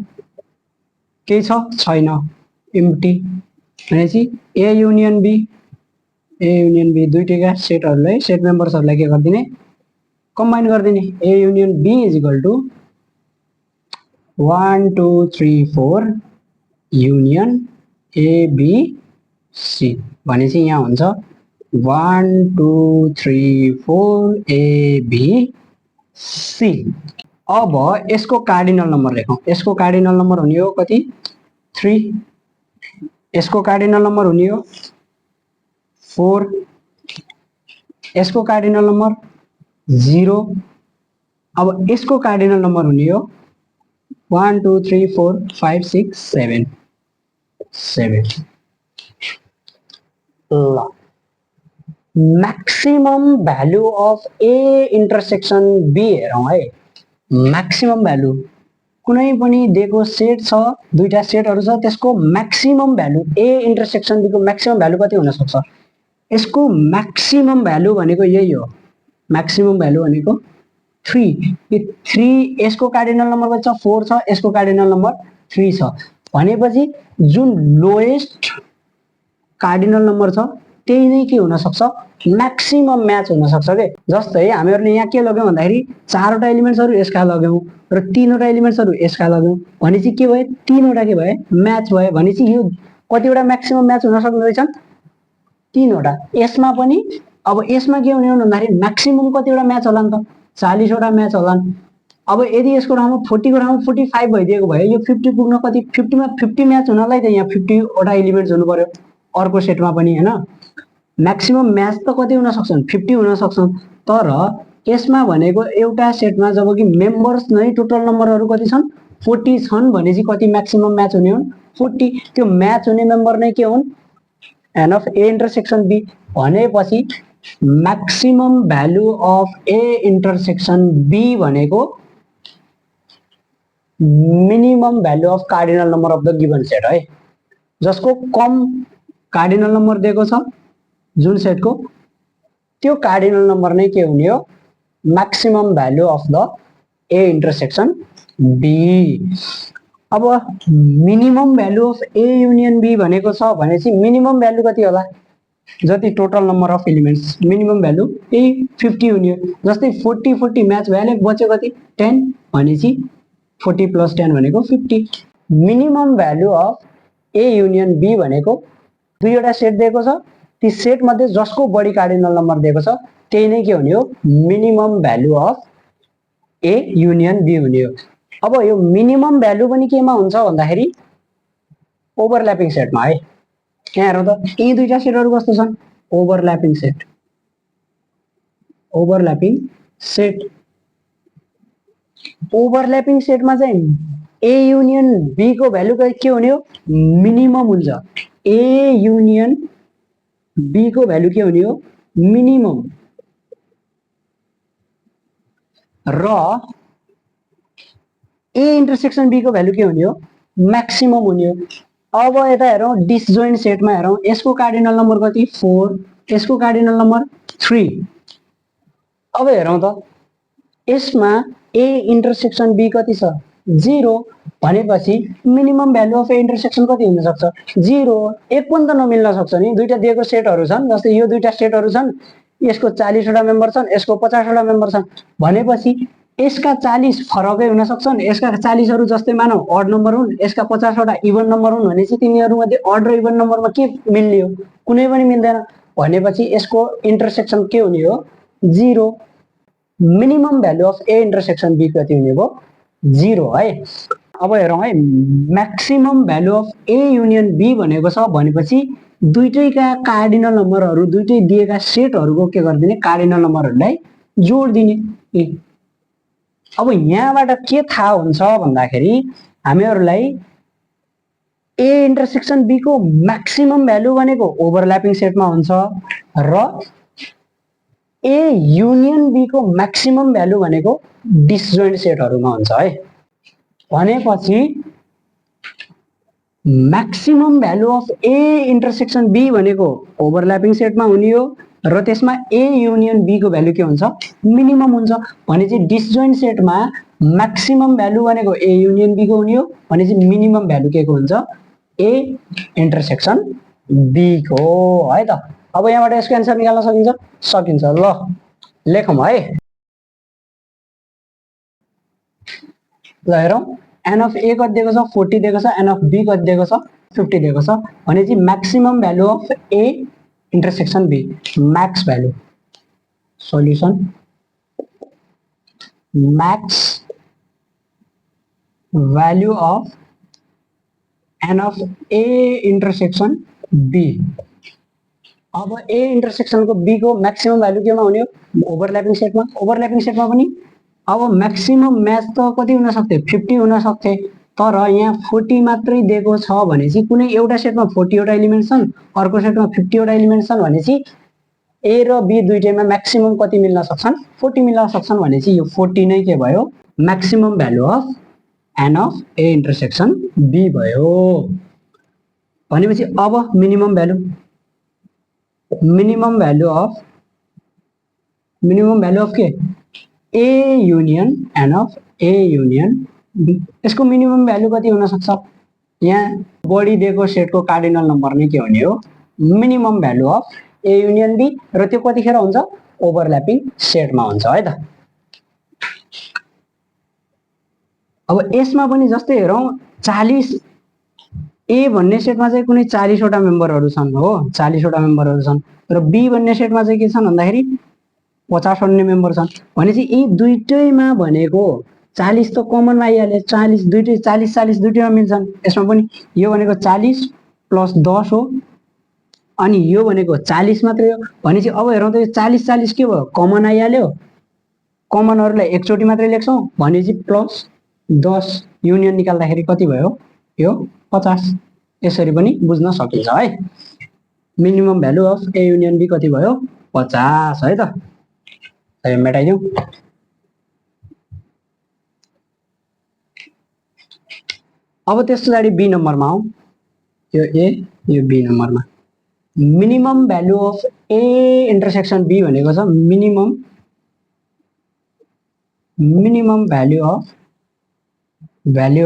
के छ छैन एम्प्टी भनेपछि ए युनियन बी दुईटैका सेटहरुलाई सेट मेम्बर्सहरुलाई के गर्दिने कम्बाइन गर्दिने A union B is equal to 1 2 3 4 union A B C भनेपछि यहाँ हुन्छ 1 2 3 4 ए बी सी अब यसको कार्डिनल नम्बर लेखौं यसको कार्डिनल नम्बर हुने हो कति 3 यसको कार्डिनल नम्बर हुने हो 4 यसको कार्डिनल नम्बर 0 अब यसको कार्डिनल नम्बर हुने हो 1 2 3 4 5 6 7 7 ल maximum value of A intersection B हेरौं है मैक्सिमम भ्यालु कुनै पनि दिएको सेट छ दुईटा सेटहरु छ त्यसको maximum value A intersection B को मैक्सिमम भ्यालु कति हुन सक्छ यसको मैक्सिमम भ्यालु भनेको यही हो मैक्सिमम भ्यालु भनेको 3 यो 3 यसको कार्डिनल नम्बर कति छ 4 छ यसको कार्डिनल नम्बर 3 छ भनेपछि जुन लोएस्ट कार्डिनल नम्बर छ त्यही नै के हुन सक्छ मैक्सिमम म्याच हुन सक्छ के जस्तै हामीहरुले यहाँ के लग्यौं भन्दाखेरि चारवटा एलिमेन्ट्सहरु यसका लग्यौं र तीनवटा एलिमेन्ट्सहरु यसका लग्यौं भनेपछि के भयो तीनवटा के भए म्याच भयो भनेपछि यो कतिवटा मैक्सिमम म्याच हुन सक्ने रहेछन् तीनवटा यसमा पनि अब यसमा के हुने हो भन्दाखेरि मैक्सिमम कतिवटा म्याच होला नि त 40 वटा म्याच होला अब यदि यसको ठाउँमा 40 को ठाउँमा 45 भइदिएको भए यो 50 पुग्न कति 50 मा 50 म्याच हुनलाई त यहाँ 50 वटा एलिमेन्ट्स हुनु पर्यो अर्को सेटमा पनि हैन मैक्सिमम म्याच त कति हुन सक्छन् 50 हुन सक्छन् तर यसमा भनेको एउटा सेटमा जबकि मेम्बर्स नै टोटल नम्बरहरु कति छन् 40 छन् भनेपछि कति मैक्सिमम म्याच हुने हुन् 40 त्यो म्याच हुने मेम्बर नै के हुन् n of A intersection B भनेपछि maximum value of A intersection B भनेको minimum value of cardinal number of the given set है जसको कम कार्डिनल नम्बर दिएको छ जुन सेटको त्यो कार्डिनल नम्बर नै के हुने हो maximum value of the A intersection B अब minimum value of A union B भनेको छ भनेपछि मिनिमम भ्यालु कति होला जति total number of elements minimum value यही 50 हुने हो जस्तै 40 40 म्याच भ्यालु बच्यो कति 10 भनेपछि 40 प्लस 10 भनेको 50 minimum value of A union B भनेको दुईवटा सेट दिएको छ ती सेट मध्ये जसको बढी कार्डिनल नम्बर दिएको छ त्यही नै के हुने हो minimum value of A union B हुने हो अब यो मिनिमम भ्यालु पनि केमा हुन्छ भन्दाखेरि ओभरल्यापिङ सेटमा है यहाँ हेरौँ त यी दुईटा सेटहरु कस्तो छन् ओभरल्यापिङ सेटमा चाहिँ ए युनियन बी को भ्यालु के हुने हो मिनिमम हुन्छ ए युनियन बी को भ्यालु के हुने हो मिनिमम र ए इन्टरसेक्सन बी को भ्यालु के हुने हो मैक्सिमम हुने हो अब यता हेरौँ डिसजोइन्ट सेटमा हेरौँ यसको कार्डिनल नम्बर कति 4 यसको कार्डिनल नम्बर 3 अब हेरौँ त यसमा ए इन्टरसेक्सन बी कति छ 0 भनेपछि minimum value of A intersection कति हुन सक्छ 0 एक पनि त नमिल्न सक्छ नि दुईटा दिएको सेटहरू छन् जस्तै यो दुईटा सेटहरू छन् यसको 40 वटा मेम्बर छन् यसको 50 वटा मेम्बर छन् भनेपछि यसका 40 फरकै हुन सक्छन् यसका 40 हरू जस्तै मानौ अड नम्बर हुन् यसका 50 वटा इभन नम्बर हुन् भनेपछि तिनीहरू मध्ये अड र इभन नम्बरमा के मिल्ने हो कुनै पनि मिल्दैन भनेपछि यसको इन्टरसेक्सन के हुने हो 0 minimum value of A intersection B कति हुने भयो 0 है अब हेरौँ है maximum value of A union B भनेको छ भनेपछि दुईटैका कार्डिनल नम्बरहरू दुईटै दिएका सेटहरूको के गरिदिने कार्डिनल नम्बरहरूलाई जोड दिने अब यहाँबाट के थाहा हुन्छ भन्दाखेरि हामीहरूलाई ए इन्टरसेक्सन बी को म्याक्सिमम भ्यालु भनेको ओभरल्यापिङ सेटमा हुन्छ र ए युनियन बी को म्याक्सिमम भ्यालु भनेको डिसजोइन्ट सेटहरूमा हुन्छ है भनेपछि maximum value of A intersection B भनेको ओभरल्यापिङ सेटमा हुने हो र त्यसमा ए युनियन बी को भ्यालु के हुन्छ मिनिमम हुन्छ भनेपछि डिसजोइन्ट सेटमा म्याक्सिमम भ्यालु भनेको ए युनियन बी को हुने हो भनेपछि मिनिमम भ्यालु के को हुन्छ ए इन्टरसेक्सन बी को है त अब यहाँबाट यसको एन्सर निकाल्न सकिन्छ सकिन्छ ल लेखौँ है ल हेरौँ एन अफ ए कति दिएको छ 40 दिएको छ एन अफ बी कति दिएको छ 50 दिएको छ भनेपछि maximum value of A intersection B max value solution max value of an of A intersection B अब ए इन्टरसेक्सन को बी को म्याक्सिमम भ्यालु केमा हुने हो ओभरल्यापिङ सेटमा पनि अब म्याक्सिमम म्याच त कति हुन सक्थे 50 हुन सक्थे तर यहाँ 40 मात्रै दिएको छ भनेपछि कुनै एउटा सेटमा 40 वटा एलिमेन्ट छन् अर्को सेटमा 50 वटा एलिमेन्ट छन् भनेपछि ए र बी दुईटैमा म्याक्सिमम कति मिल्न सक्छन् 40 मिल्न सक्छन् भनेपछि यो 40 नै के भयो maximum value of an of A intersection B भयो भनेपछि अब मिनिमम भ्यालु अफ के A union n of A union B यसको मिनिमम भ्यालु कति हुन सक्छ यहाँ बढी दिएको सेटको कार्डिनल नम्बर नै के हुने हो minimum value of A union B र त्यो कतिखेर हुन्छ ओभरल्यापिङ सेटमा हुन्छ है त अब यसमा पनि जस्तै हेरौँ 40 ए भन्ने सेटमा चाहिँ कुनै 40 वटा मेम्बरहरू छन् हो 40 वटा मेम्बरहरू छन् र बी भन्ने सेटमा चाहिँ के छन् भन्दाखेरि 50 वटा मेम्बर छन् भनेपछि यी दुईटैमा भनेको 40 त कमनमा आइहाल्यो 40 दुईटै 40 दुईटैमा मिल्छन् यसमा पनि यो भनेको 40 प्लस 10 हो अनि यो भनेको 40 मात्रै हो भनेपछि अब हेरौँ त यो 40 के भयो कमन आइहाल्यो कमनहरूलाई एकचोटि मात्रै लेख्छौँ भनेपछि प्लस 10 युनियन निकाल्दाखेरि कति भयो यो 50 यसरी पनि बुझ्न सकिन्छ है minimum value of A union B कति भयो 50 है त मेटाइदिउँ अब त्यस पछाडि बी नम्बरमा आउँ यो ए यो बी नम्बरमा minimum value of A intersection B भनेको छ मिनिमम भ्यालु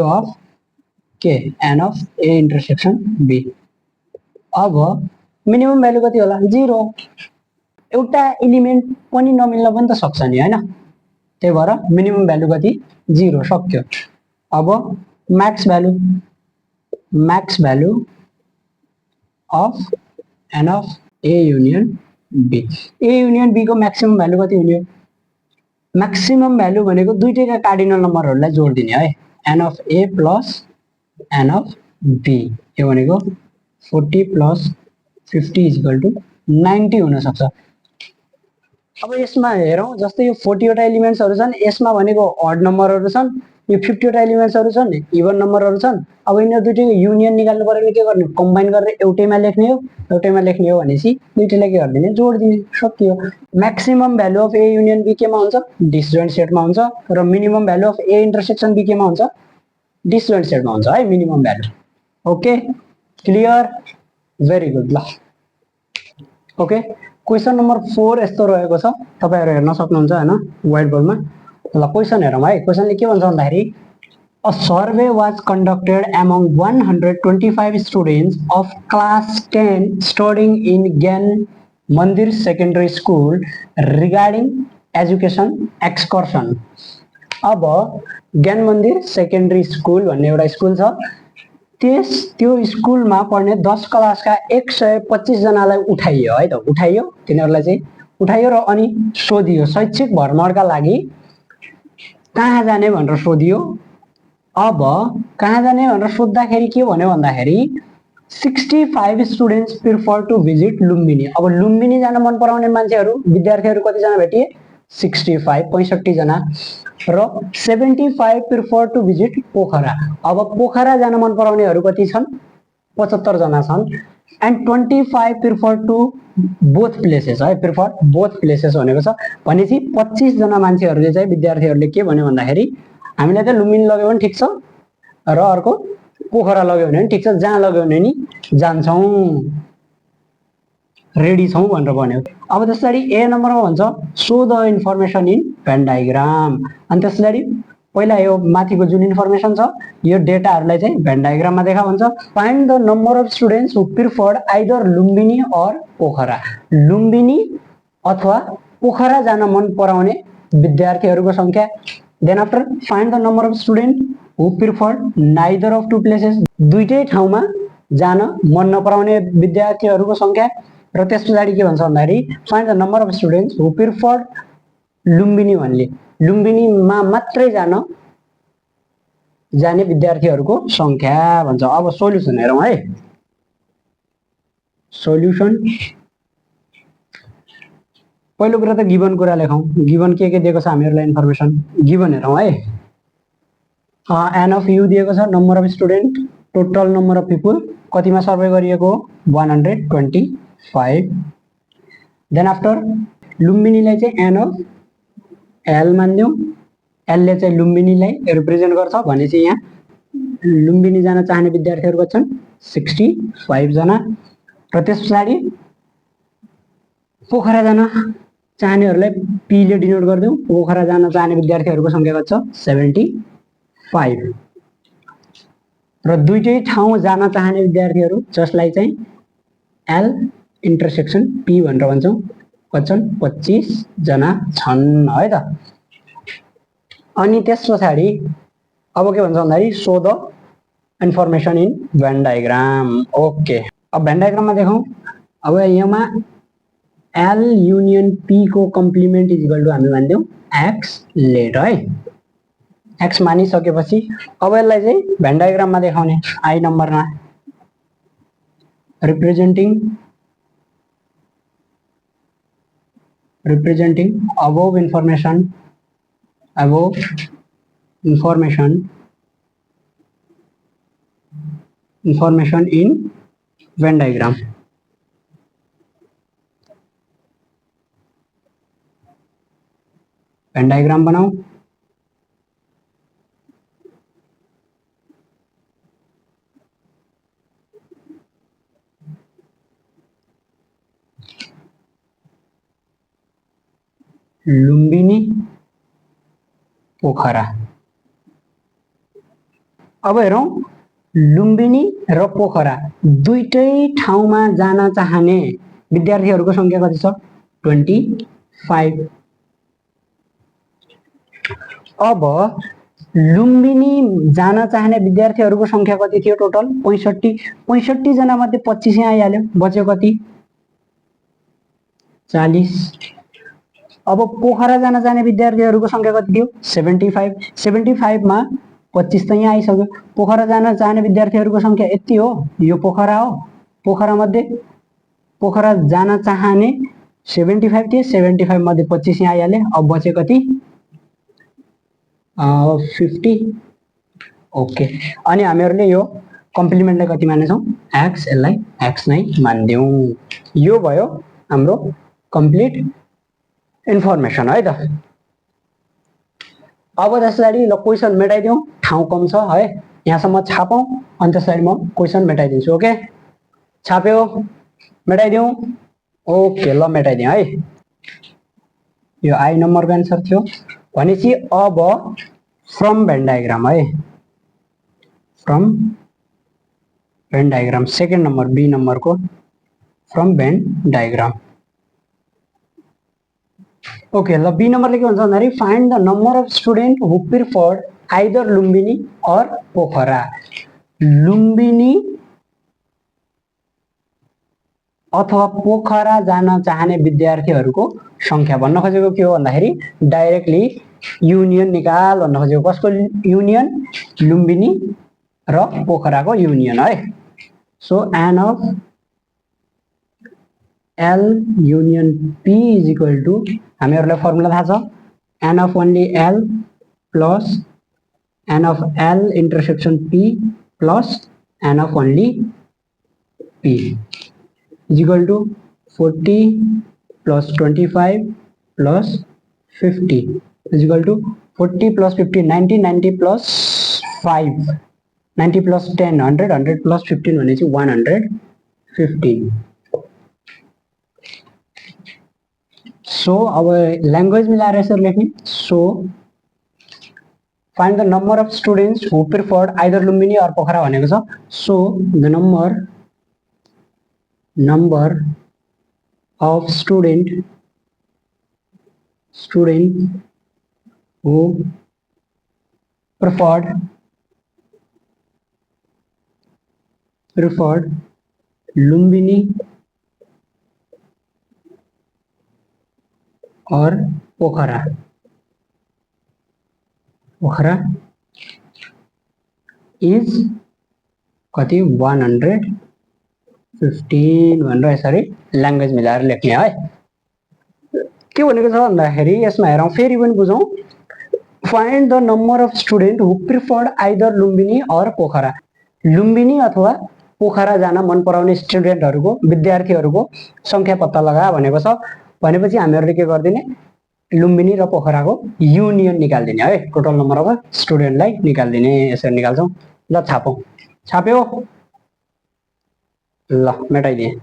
अफ के n of A intersection B अब मिनिमम भ्यालु कति होला 0 एउटा एलिमेन्ट पनि नमिल्न पनि त सक्छ नि हैन त्यही भएर मिनिमम भ्यालु कति 0 सक्यो अब max value of an of A union B को म्याक्सिमम भ्यालु कति हुने हो म्याक्सिमम भ्यालु भनेको दुईटैका कार्डिनल नम्बरहरूलाई जोड दिने है n of A plus an of B यो भनेको 40 प्लस 50 इक्वल टु 90 हुन सक्छ अब यसमा हेरौँ जस्तै यो 40 वटा एलिमेन्ट्सहरू छन् यसमा भनेको अड नम्बरहरू छन् यो 50 वटा एलिमेन्ट्सहरू छन् इभन नम्बरहरू छन् अब यिनीहरू दुईटैको युनियन निकाल्नु पर्यो भने के गर्ने कम्बाइन गरेर एउटैमा लेख्ने हो भनेपछि दुईटैलाई के गरिदिने जोड दिने सकियो maximum value of A union B केमा हुन्छ डिसजोइन्ट सेटमा हुन्छ र minimum value of A intersection B केमा हुन्छ डिसजोइन्ट सेटमा हुन्छ है minimum value okay clear very good ल ओके क्वेसन नम्बर 4 यस्तो रहेको छ तपाईहरु हेर्न सक्नुहुन्छ हैन व्हाइट बोर्डमा ल क्वेसन हेरौँ है क्वेसनले के भन्छ भन्दाखेरि a survey was conducted among 125 students of class 10 studying in Gyan Mandir Secondary School regarding education excursion अब ज्ञान मन्दिर सेकेन्डरी स्कुल भन्ने एउटा स्कुल छ त्यो स्कुलमा पढ्ने 10 क्लासका 125 जनालाई उठाइयो है त उठाइयो तिनीहरुलाई चाहिँ उठाइयो र अनि सोधियो शैक्षिक भ्रमणका लागि कहाँ जाने भनेर सोधियो अब कहाँ जाने भनेर सोध्दाखेरि के भन्यो भन्दाखेरि 65 students prefer to visit Lumbini अब लुम्बिनी जान मन पराउने मान्छेहरु विद्यार्थीहरु कति जना भेटिए 65 जना र 75 प्रिफर टु भिजिट पोखरा अब पोखरा जान मन पराउनेहरु कति छन् 75 जना छन् and 25 prefer to both places है प्रिफर बोथ प्लेसेस भनेको छ भनेपछि 25 जना मान्छेहरुले चाहिँ विद्यार्थीहरुले के भन्यो भन्दाखेरि हामीले त लुम्बिनी लग्यो भने ठीक छ र अर्को पोखरा लग्यो भने ठीक छ जहाँ लग्यो भने नि जान्छौं रेडी छौं भनेर भन्यो अब त्यसरी ए नम्बरमा भन्छ show the information in Venn diagram अनि त्यसरी पहिला यो माथिको जुन इन्फर्मेसन छ यो डेटाहरुलाई चाहिँ भेन डायग्राममा देखा भन्छ find the number of students who preferred either Lumbini or Pokhara Lumbini अथवा पोखरा जान मन पराउने विद्यार्थीहरुको संख्या then after find the number of student who preferred neither of two places दुईटै ठाउँमा जान मन नपराउने विद्यार्थीहरुको संख्या र त्यसपछि के भन्छ भन्दाखेरि find the number of students who preferred Lumbini भन्ने लुम्बिनीमा मात्रै जाने विद्यार्थीहरुको संख्या भन्छ अब सोलुसन हेरौं है सोलुसन पहिलो कुरा त गिवन कुरा लेखौं गिवन के दिएको छ हामीहरुलाई इन्फर्मेसन गिवन हेरौं है एन अफ यु दिएको छ number of student total number of people कतिमा सर्वे गरिएको 125 देन आफ्टर लुम्बिनीलाई चाहिँ एन अफ एल मान्यौ एल ले चाहिँ लुम्बिनीलाई रिप्रेजेन्ट गर्छ भनेपछि यहाँ लुम्बिनी जान चाहने विद्यार्थीहरु कति छन् 65 जना र त्यसपछि पोखरा जान चाहनेहरुलाई पी ले डिनोट गर्दियौ पोखरा जान चाहने विद्यार्थीहरुको संख्या कति छ 75 र दुईटै ठाउँ जान चाहने विद्यार्थीहरु जसलाई चाहिँ एल इन्टरसेक्सन पी भनेर भन्छौं कति छन् 25 जना छन् है त अनि त्यसपछि अब के भन्छ भन्दाखेरि show the information in Venn diagram okay अब भेन डायग्राममा देखौं अब यहाँमा एल युनियन पी को कम्प्लिमेन्ट इज इक्वल टु हामी मान्दियौ एक्स लेट है एक्स मानिसकेपछि अब यसलाई चाहिँ भेन डायग्राममा देखाउने आई नम्बरमा representing above information in Venn diagram बनाओ लुम्बिनी पोखरा अब हेरौं लुम्बिनी र पोखरा दुईटै ठाउँमा जान चाहने विद्यार्थीहरुको संख्या कति छ 25 अब लुम्बिनी जान चाहने विद्यार्थीहरुको संख्या कति थियो टोटल 65 जना मध्ये 25 यहाँ आइहाल्यो बच्यो कति 40 अब पोखरा जान जाने विद्यार्थीहरुको संख्या कति थियो 75 मा 25 त यहाँ आइसक्यो पोखरा जान चाहने विद्यार्थीहरुको संख्या यति हो यो पोखरा हो पोखरा मध्ये पोखरा जान चाहने 75 थिए 75 मध्ये 25 यहाँ आइहाले अब बचे कति 50 ओके अनि हामीहरुले यो कम्प्लिमेन्टलाई कति मानेछौं x यसलाई x नै मान्दियौ यो भयो हाम्रो कम्प्लिट इन्फर्मेसन है त अब त्यसरी ल क्वेशन मेटाइदियौ ठाउँ कम छ है यहाँसम्म छापौं अनि त्यसरी म क्वेशन मेटाइदिन्छु ओके छाप्यो मेटाइदिउँ ओके ल मेटाइदिएँ है यो आई नम्बरको एन्सर थियो भनेपछि अब फ्रम भेन डायग्राम है from Venn diagram second number B नम्बरको फ्रम भेन डायग्राम ओके ल बी नम्बरले के भन्छ भन्दाखेरि find the number of student who preferred either Lumbini or Pokhara Lumbini अथवा पोखरा जान चाहने विद्यार्थीहरूको संख्या भन्न खोजेको के हो भन्दाखेरि डाइरेक्टली युनियन निकाल भन्न खोजेको कसको युनियन लुम्बिनी र पोखराको युनियन है so n of L union P is equal to हामीहरूलाई फर्मुला थाहा छ an of only L plus an of L intersection P plus an of only P is equal to 40 plus 25 plus 50 is equal to 40 plus 50 90 90 plus 5 90 plus 10 100 100 plus 15 भनेपछि 115 so अब language मिलाएर यसरी लेख्ने so find the number of students who preferred either Lumbini or Pokhara भनेको छ so the number of student who preferred Lumbini और Pokhara is कति 115 भनेर यसरी ल्याङ्ग्वेज मिलाएर लेख्ने है के भनेको छ भन्दाखेरि यसमा हेरौँ फेरि पनि बुझौँ find the number of student who preferred either Lumbini or Pokhara Lumbini अथवा पोखरा जान मन पराउने स्टुडेन्टहरूको विद्यार्थीहरूको संख्या पत्ता लगा भनेको छ भनेपछि हामीहरूले के गरिदिने लुम्बिनी र पोखराको युनियन निकाल्दिने है टोटल नम्बर अफ स्टुडेन्टलाई निकाल्दिने यसरी निकाल्छौँ ल छापौँ छाप्यो ल मेटाइदिएँ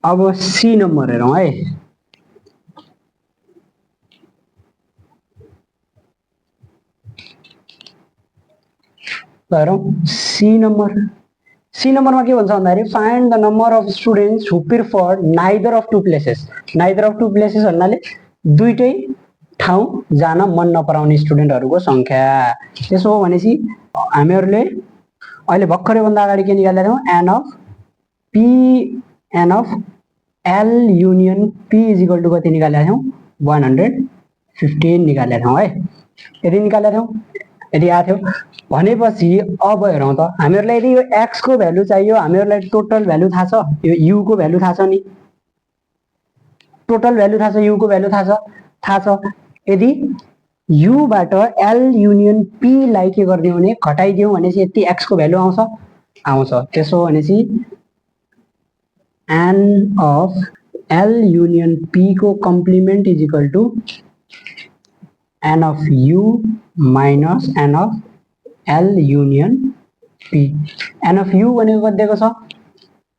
अब सी नम्बर हेरौँ है हेरौँ सी नम्बरमा के भन्छ भन्दाखेरि find the number of students who preferred neither of two places भन्नाले दुईटै ठाउँ जान मन नपराउने स्टुडेन्टहरूको संख्या त्यसो हो भनेपछि हामीहरूले अहिले भर्खरै भन्दा अगाडि के निकालेका थियौँ n of L union P is equal to कति निकालेका थियौँ 115 निकालेका थियौँ है यदि निकालेका थियौँ यदि आएको थियो भनेपछि अब हेरौँ त हामीहरूलाई यदि यो एक्स को भ्यालु चाहियो हामीहरूलाई टोटल भ्यालु थाहा छ यो यु को भ्यालु थाहा छ नि टोटल भ्यालु थाहा छ यु को भ्यालु थाहा छ यदि युबाट एल युनियन पी लाई के गर्ने भने घटाइदियौँ भनेपछि यति एक्स को भ्यालु आउँछ त्यसो हो भनेपछि n of L union P को complement is equal to n of U minus n of L union P n of U भनेको कति दिएको छ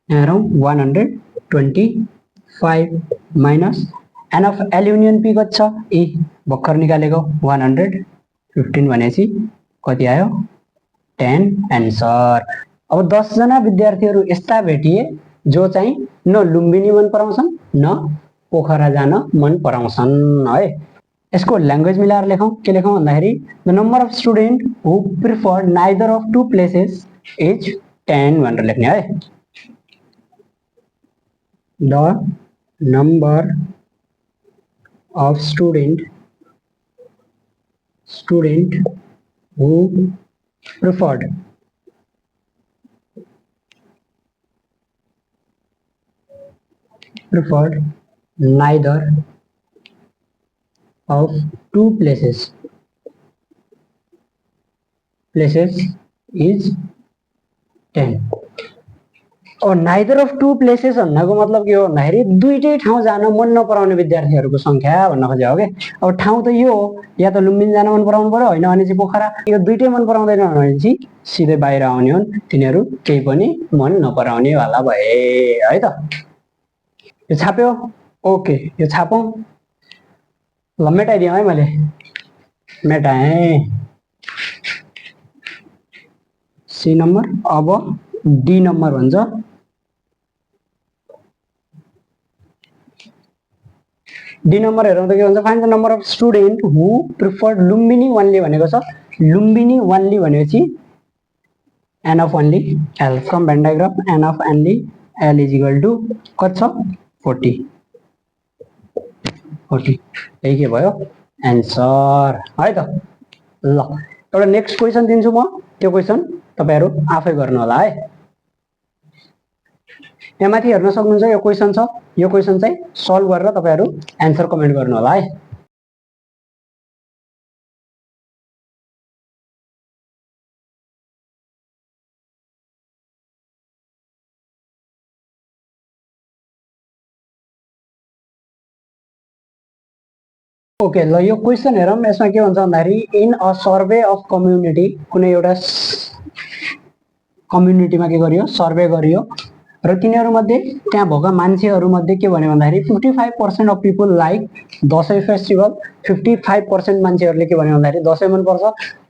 हेरौँ 125 minus n of L union P कति छ भर्खर निकालेको 115 भनेपछि कति आयो 10 एन्सर अब 10 जना विद्यार्थीहरू यस्ता भेटिए जो चाहिँ न लुम्बिनी मन पराउँछन् न पोखरा जान मन पराउँछन् है यसको ल्याङ्ग्वेज मिलाएर लेखौँ के लेखौँ भन्दाखेरि the number of student who preferred neither of two places is 10 भनेर लेख्ने है the number of student who preferred neither of two places is 10 अब नाइदर अफ टू प्लेसेस भन्नको मतलब के हो भन्दाखेरि दुईटै ठाउँ जान मन नपराउने विद्यार्थीहरूको संख्या भन्न खोजेको हो कि। अब ठाउँ त यो हो, या त लुम्बिनी जान मन पराउनु पर्यो, होइन भने चाहिँ पोखरा। यो दुईटै मन पराउँदैन भने चाहिँ सिधै बाहिर आउने हुन्, तिनीहरू केही पनि मन नपराउने वाला भए है त। यो छाप्यो, ओके यो छापौँ, ल मेटाइदिउँ है, मैले मेटाएँ सी नम्बर। अब डी नम्बर भन्छ, डी नम्बर हेरौँ त के भन्छ, find the number of student who preferred Lumbini only भनेको छ। लुम्बिनी ओन्ली भनेपछि n of only L from Venn diagram n of only L is equal to कति छ 40 40 यही के भयो एन्सर है त। ल एउटा नेक्स्ट क्वेसन दिन्छु म, त्यो क्वेसन तपाईहरु आफै गर्नु होला है। यहाँ माथि हेर्न सक्नुहुन्छ यो क्वेसन छ, यो क्वेसन चाहिँ सल्भ गरेर तपाईहरु एन्सर कमेन्ट गर्नु होला है। ओके ल यो क्वेसन हेरौँ, यसमा के भन्छ भन्दाखेरि in a survey of community, कुनै एउटा कम्युनिटीमा के गरियो सर्वे गरियो र तिनीहरु मध्ये त्यहाँ भएका मान्छेहरु मध्ये के भन्यो भन्दाखेरि 55% of people like Dashain festival, 55% मान्छेहरुले के भन्यो भन्दाखेरि दशैं मन पर्छ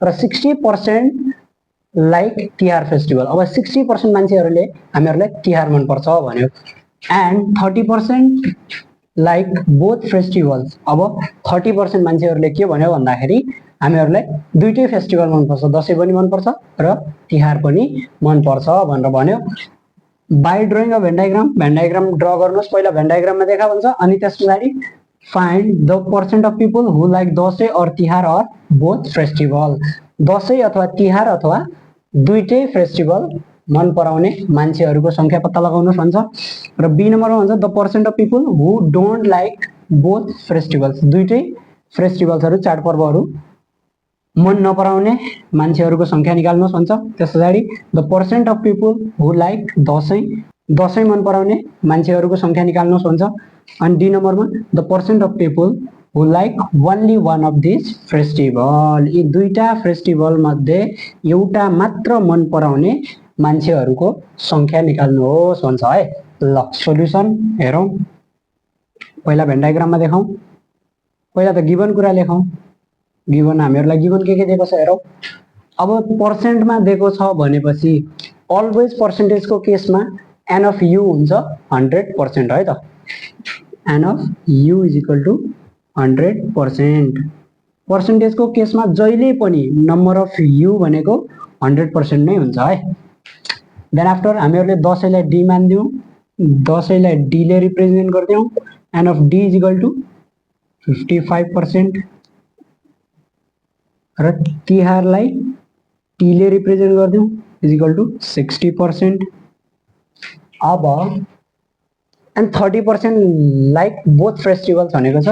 र 60% लाइक तिहार फेस्टिभल। अब 60% मान्छेहरुले हामीहरुलाई तिहार मन पर्छ भन्यो एन्ड 30% लाइक बोथ फेस्टिभल्स। अब 30% मान्छेहरुले के भन्यो भन्दाखेरि हामीहरुलाई दुईटै फेस्टिभल मन पर्छ, दशैं पनि मन पर्छ र तिहार पनि मन पर्छ भनेर भन्यो। By drawing a Venn diagram draw गर्नुस्, पहिला भेन डायग्राममा देखा भन्छ अनि त्यसपछि find the percent of people who like Dashain or Tihar और बोथ फेस्टिभल। दशैं अथवा तिहार अथवा दुईटै फेस्टिभल मन पराउने मान्छेहरुको संख्या पत्ता लगाउनुस् भन्छ। र बी नम्बरमा भन्छ the percent of people who don't like both festivals, दुईटै फेस्टिभल्सहरु चाडपर्वहरु मन नपराउने मान्छेहरुको संख्या निकाल्नुस् भन्छ। त्यसपछि the percent of people who like Dashain मन पराउने मान्छेहरुको संख्या निकाल्नुस् भन्छ। अनि डी नम्बरमा the percent of people who like only one of this festival, यी दुईटा फेस्टिभल मध्ये एउटा मात्र मन पराउने मान्छेहरुको संख्या निकाल्नुहोस् भन्छ है। ल सोलुसन हेरौं, पहिला भेन डायग्राममा देखाउँ, पहिला त गिवन कुरा लेखौं। गिवन हामीहरुलाई गिवन के दिएको छ हेरौं। अब पर्सेन्टमा दिएको छ भनेपछि अलवेज पर्सेन्टेजको केसमा एन अफ यु हुन्छ 100% है त। N of U is equal to 100%। पर्सेन्टेजको केसमा जहिले पनि नम्बर अफ यु भनेको 100% नै हुन्छ है। देन आफ्टर हामीहरुले दशैंलाई डी मान्दियौ, दशैंलाई डी ले रिप्रेजेन्ट गर्दियौ, n of D is equal to 55% र तिहारलाई टी ले रिप्रेजेन्ट गर्दियौ इज इक्वल टु 60%। अब एन्ड 30% लाइक बोथ फेस्टिभल्स भनेको छ,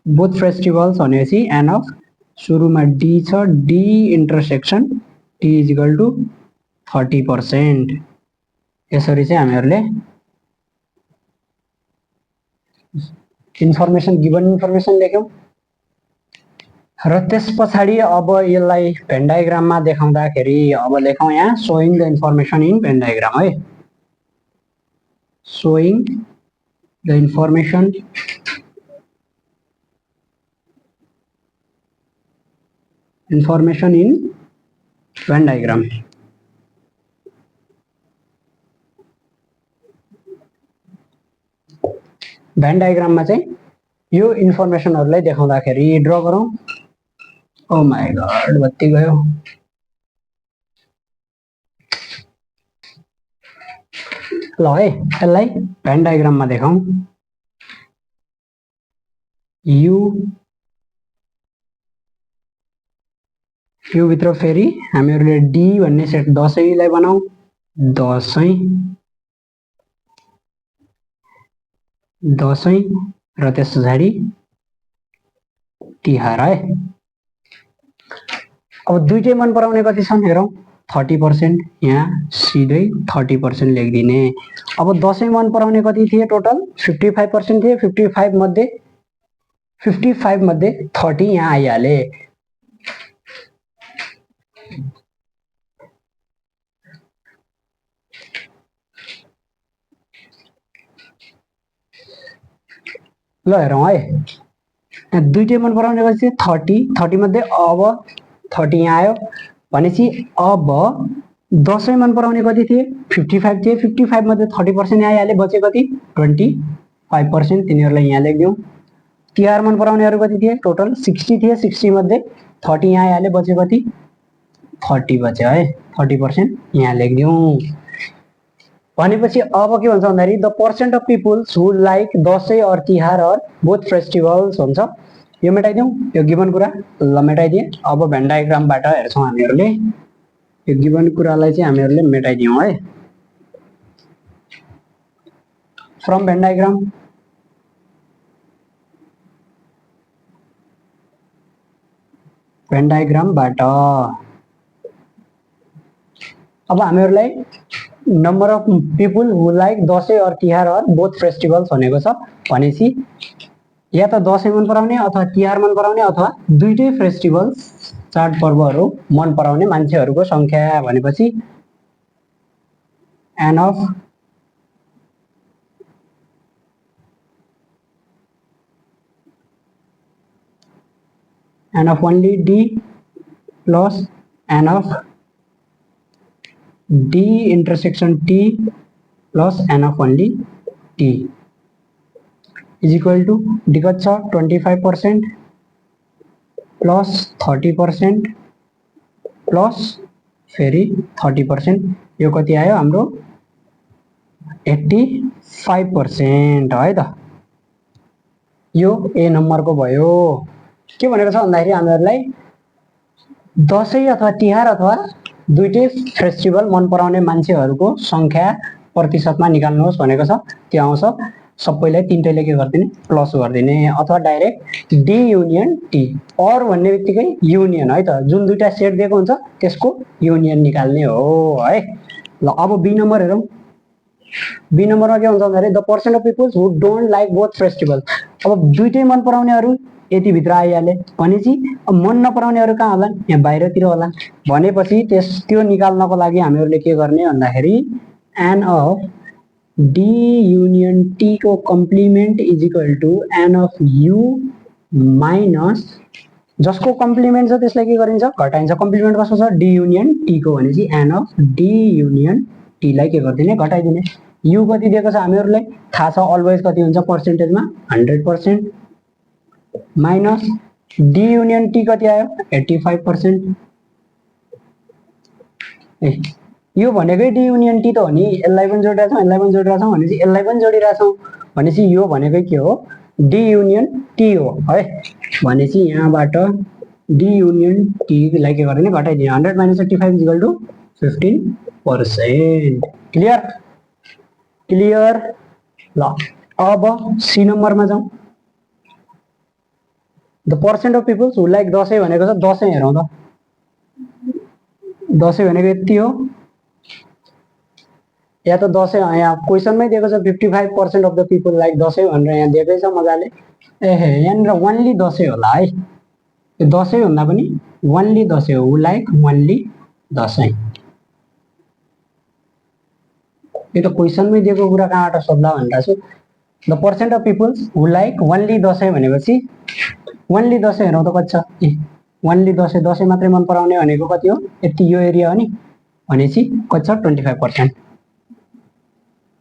बोथ फेस्टिभल्स भनेपछि एन अफ सुरुमा डी छ, D intersection T is equal to 30%। यसरी चाहिँ हामीहरुले इन्फर्मेसन गिवन इन्फर्मेसन लेख्यौं र त्यसपछि अब यसलाई भेन डायग्राममा देखाउँदाखेरि अब लेखौं यहाँ showing the information in Venn diagram है। Showing the information in Venn diagram. Venn डायग्राममा चाहिँ यो इन्फर्मेसनहरुलाई देखाउँदाखेरि ड्र गरौँ। ओ माय गॉड बत्ती गयो। ल है यसलाई भेन डायग्राममा देखाउँ। यो भित्र फेरि हामीहरुले डी भन्ने सेट दशैंलाई बनाऊ, दशैं र त्यसपछि तिहार है। अब दुईटै मन पराउने कति छन् हेरौं। 30%, यहाँ सिधै 30% लेखिदिने। अब दसैँ मन पराउने कति थिए टोटल? 55% थिए। 55 मध्ये 30 यहाँ आइहाले। ल हेरौँ है, यहाँ दुईटै मन पराउने कति थिए? 30 मध्ये अब 30 यहाँ आयो भनेपछि अब दसैँ मन पराउने कति थिए? 55 थिए। 55 मध्ये 30% यहाँ आइहाले, बचे कति? 25%। तिनीहरूलाई यहाँ लेखिदिउँ। तिहार मन पराउनेहरू कति थिए? टोटल 60 थिए। 60 मध्ये 30 यहाँ आइहाले, बचे कति? 30 बच्यो है। 30% यहाँ लेखिदिउँ। भनेपछि अब के भन्छ भन्दाखेरि the percent of peoples who like Dashain or Tihar or both festivals हुन्छ। यो मेटाइदिउँ, यो गिभन कुरा। ल मेटाइदिएँ। अब भेन डायग्रामबाट हेर्छौँ हामीहरूले। यो गिभन कुरालाई चाहिँ हामीहरूले मेटाइदिउँ है। फ्रम भेन डायग्राम भेन डायग्रामबाट अब हामीहरूलाई number of people who like Dashain or Tihar or both festivals भनेको छ। भनेपछि या त दसैँ मन पराउने अथवा तिहार मन पराउने अथवा दुईटै फेस्टिभल्स चाडपर्वहरू मन पराउने मान्छेहरूको संख्या भनेपछि n of only D plus an of D intersection T plus n of only T is equal to D कति छ? 25% plus 30% plus फेरि 30%। यो कति आयो हाम्रो? 85% है त। यो ए नम्बरको भयो। के भनेको छ भन्दाखेरि हामीहरूलाई दसैँ अथवा तिहार अथवा दुईटै फेस्टिभल मन पराउने मान्छेहरूको संख्या प्रतिशतमा निकाल्नुहोस् भनेको छ। त्यो आउँछ सबैलाई तिनटैले के गरिदिने? प्लस गरिदिने अथवा direct D union T. Or भन्ने बित्तिकै युनियन है त, जुन दुईटा सेट दिएको हुन्छ त्यसको युनियन निकाल्ने हो है। ल अब बी नम्बर हेरौँ। बी नम्बरमा के हुन्छ भन्दाखेरि the percent of peoples who don't like both festival. अब दुईटै मन पराउनेहरू यति भित्र आइहाले भनेपछि मन नपराउनेहरू कहाँ होला? यहाँ बाहिरतिर होला। भनेपछि त्यो निकाल्नको लागि हामीहरूले के गर्ने भन्दाखेरि n of D union T को complement is equal to n of U minus जसको कम्प्लिमेन्ट छ त्यसलाई के गरिन्छ? घटाइन्छ। कम्प्लिमेन्ट कसको छ? डी युनियन टी को भनेपछि n of D union T लाई के गरिदिने? घटाइदिने। यु कति दिएको छ हामीहरूलाई थाहा छ, अलवेज कति हुन्छ पर्सेन्टेजमा? 100%। माइनस डी युनियन टी कति आयो? 85%। यो भनेकै डी युनियन टी त हो नि, यसलाई पनि जोडिरहेछौँ यसलाई पनि जोडिरहेछौँ भनेपछि यसलाई पनि जोडिरहेछौँ भनेपछि यो भनेकै के हो? डी युनियन टी हो है। भनेपछि यहाँबाट डी युनियन टी लाई के गरिदिने? घटाइदिने। 100 minus 85 equal to 15%। Clear? Clear? ल अब सी नम्बरमा जाउँ। The percent of peoples who like Dashain भनेको छ। दसैँ हेरौँ त, दसैँ भनेको यति हो। या त दसैँ यहाँ क्वेसनमै दिएको छ 55% of the people like Dashain भनेर यहाँ दिएकै छ मजाले। एहे यहाँनिर ओन्ली दसैँ होला है। यो दसैँ भन्दा पनि ओन्ली दसैँ हो। Who like only Dashain. यो त क्वेसनमै दिएको कुरा कहाँबाट सोध्ला भनिरहेको छु। The percent of peoples who like only Dashain भनेपछि ओन्ली दसैँ हेरौँ त कति छ? ए ओन्ली दसैँ, दसैँ मात्रै मन पराउने भनेको कति हो? यति यो एरिया हो नि। भनेपछि कति छ? 25%।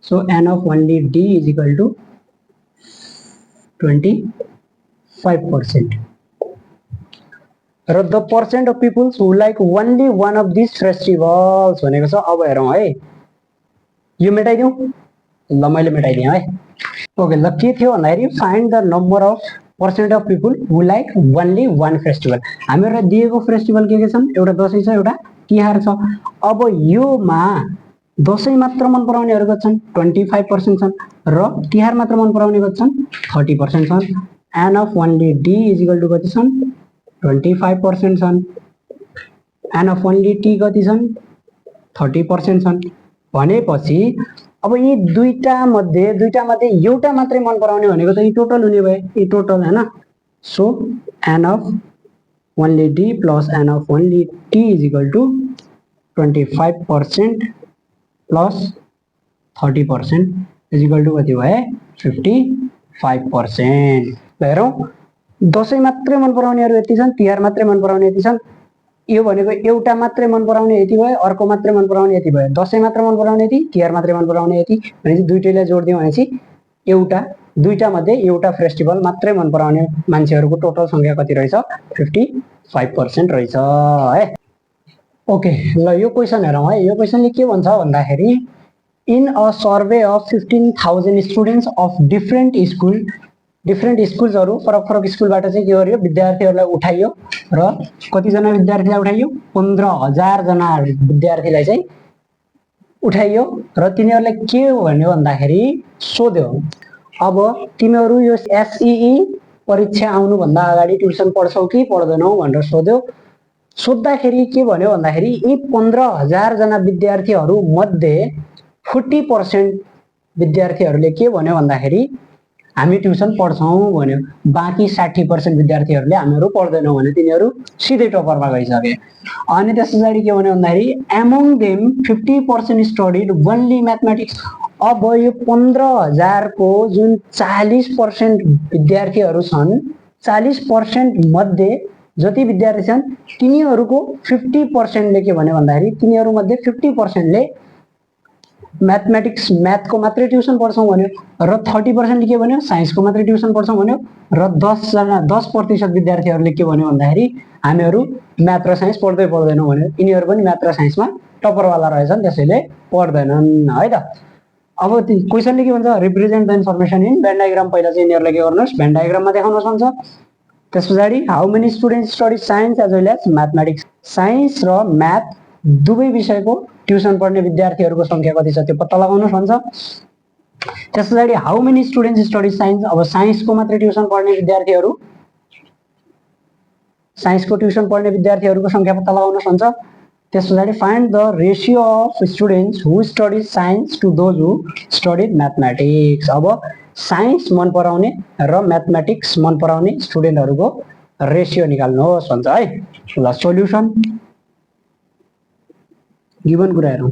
So n of only D is equal to 25%। र the percent of peoples who like only one of this festivals भनेको छ। अब हेरौँ है, यो मेटाइदिउँ। ल मैले मेटाइदिएँ है। ओके, ल के थियो भन्दाखेरि find the number of percent of people who like only one festival. हामीहरूलाई दिएको फेस्टिभल के छन्? एउटा दसैँ छ, एउटा तिहार छ। अब योमा दसैँ मात्र मन पराउनेहरू कति छन्? 25% छन् र तिहार मात्र मन पराउने कति छन्? 30% छन्। N of only D is equal to कति छन्? 25% छन्। एन अफ ओन्ली टी कति छन्? 30% छन् भनेपछि अब यी दुईटा मध्ये एउटा मात्रै मन पराउने भनेको त यी टोटल हुने भयो, यी टोटल हैन। So n of only d plus n of only t is equal to 25% plus 30% is equal to कति भयो 55%। हेरौँ दसैँ मात्रै मन पराउनेहरू यति छन्, तिहार मात्रै मन पराउने यति छन्, यो भनेको एउटा मात्रै मन पराउने यति भयो, अर्को मात्रै मन पराउने यति भयो, दसैँ मात्र मन पराउने यति, तिहार मात्रै मन पराउने यति भनेपछि दुईटैलाई जोड्दियौ भनेपछि एउटा दुईटा मध्ये एउटा फेस्टिभल मात्रै मन पराउने मान्छेहरूको टोटल संख्या कति रहेछ 55% रहेछ है। ओके ल यो क्वेशन हेरौँ है। यो क्वेशनले के भन्छ भन्दाखेरि in a survey of 15,000 students of different स्कुल्सहरू फरक फरक स्कुलबाट चाहिँ के गर्यो विद्यार्थीहरूलाई उठाइयो र कतिजना विद्यार्थीलाई उठाइयो 15,000 जना विद्यार्थीलाई चाहिँ उठाइयो र तिनीहरूलाई के भन्यो भन्दाखेरि सोध्यो अब तिमीहरू यो एसईई परीक्षा आउनु भन्दा अगाडि ट्युसन पढ्छौ कि पढ्दैनौ भनेर सोध्यो। सोध्दाखेरि के भन्यो भन्दाखेरि यी 15,000 जना विद्यार्थीहरू मध्ये 40% विद्यार्थीहरूले के भन्यो भन्दाखेरि हामी ट्युसन पढ्छौं भन्यो, बाँकी 60% विद्यार्थीहरूले हामीहरू पढ्दैनौं भने तिनीहरू सिधै टपरमा गइसके। अनि त्यसपछि के भन्यो भन्दाखेरि among them 50% studied only mathematics. अब यो 15,000 को जुन 40% विद्यार्थीहरू छन् 40% मध्ये जति विद्यार्थी छन् तिनीहरूको 50% ले के भन्यो भन्दाखेरि तिनीहरू मध्ये 50% ले मैथमेटिक्स मैथको मात्रै ट्युसन पढ्छौं भन्यो र 30% ले के भन्यो साइन्सको मात्रै ट्युसन पढ्छौं भन्यो र 10% विद्यार्थीहरूले के भन्यो भन्दाखेरि हामीहरू म्याथ र साइन्स पढ्दै पढ्दैनौं भन्यो। यिनीहरू पनि म्याथ र साइन्समा टपरवाला रहेछन् त्यसैले पढ्दैनन् है त। अब क्वेशनले के भन्छ represent the information in Venn diagram. पहिला चाहिँ यिनीहरूलाई के गर्नुस् भेन डायग्राममा देखाउनुस् भन्छ। त्यसपछि how many students study science as well as mathematics. Science र म्याथ दुवै विषयको ट्युसन पढ्ने विद्यार्थीहरूको संख्या कति छ त्यो पत्ता लगाउनुस् भन्छ। त्यसपछि how many students study science. अब साइन्सको मात्रै ट्युसन पढ्ने विद्यार्थीहरू साइन्सको ट्युसन पढ्ने विद्यार्थीहरूको संख्या पत्ता लगाउनुस् भन्छ। त्यसपछि find the ratio of students who study science to those who study mathematics. अब साइन्स मन पराउने र म्याथमेटिक्स मन पराउने स्टुडेन्टहरूको रेशियो निकाल्नुहोस् भन्छ है। ल सोल्युसन गिवन कुरा हेरौँ।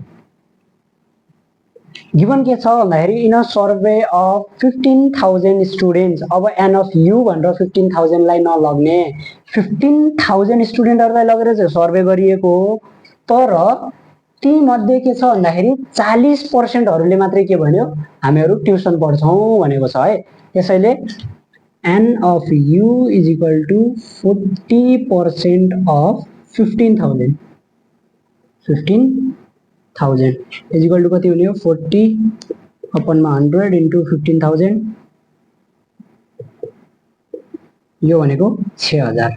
गिवन के छ भन्दाखेरि in a survey of 15,000 students. अब एन अफ यु भनेर 15,000 लाई नलग्ने 15,000 स्टुडेन्टहरूलाई लगेर चाहिँ सर्वे गरिएको हो। तर ती मध्ये के छ भन्दाखेरि 40% हरूले मात्रै के भन्यो हामीहरू ट्युसन पढ्छौं भनेको छ है। त्यसैले n of U is equal to 40% of 15,000 is equal to कति हुने हो 40/100 इन्टु 15,000 यो भनेको 6,000।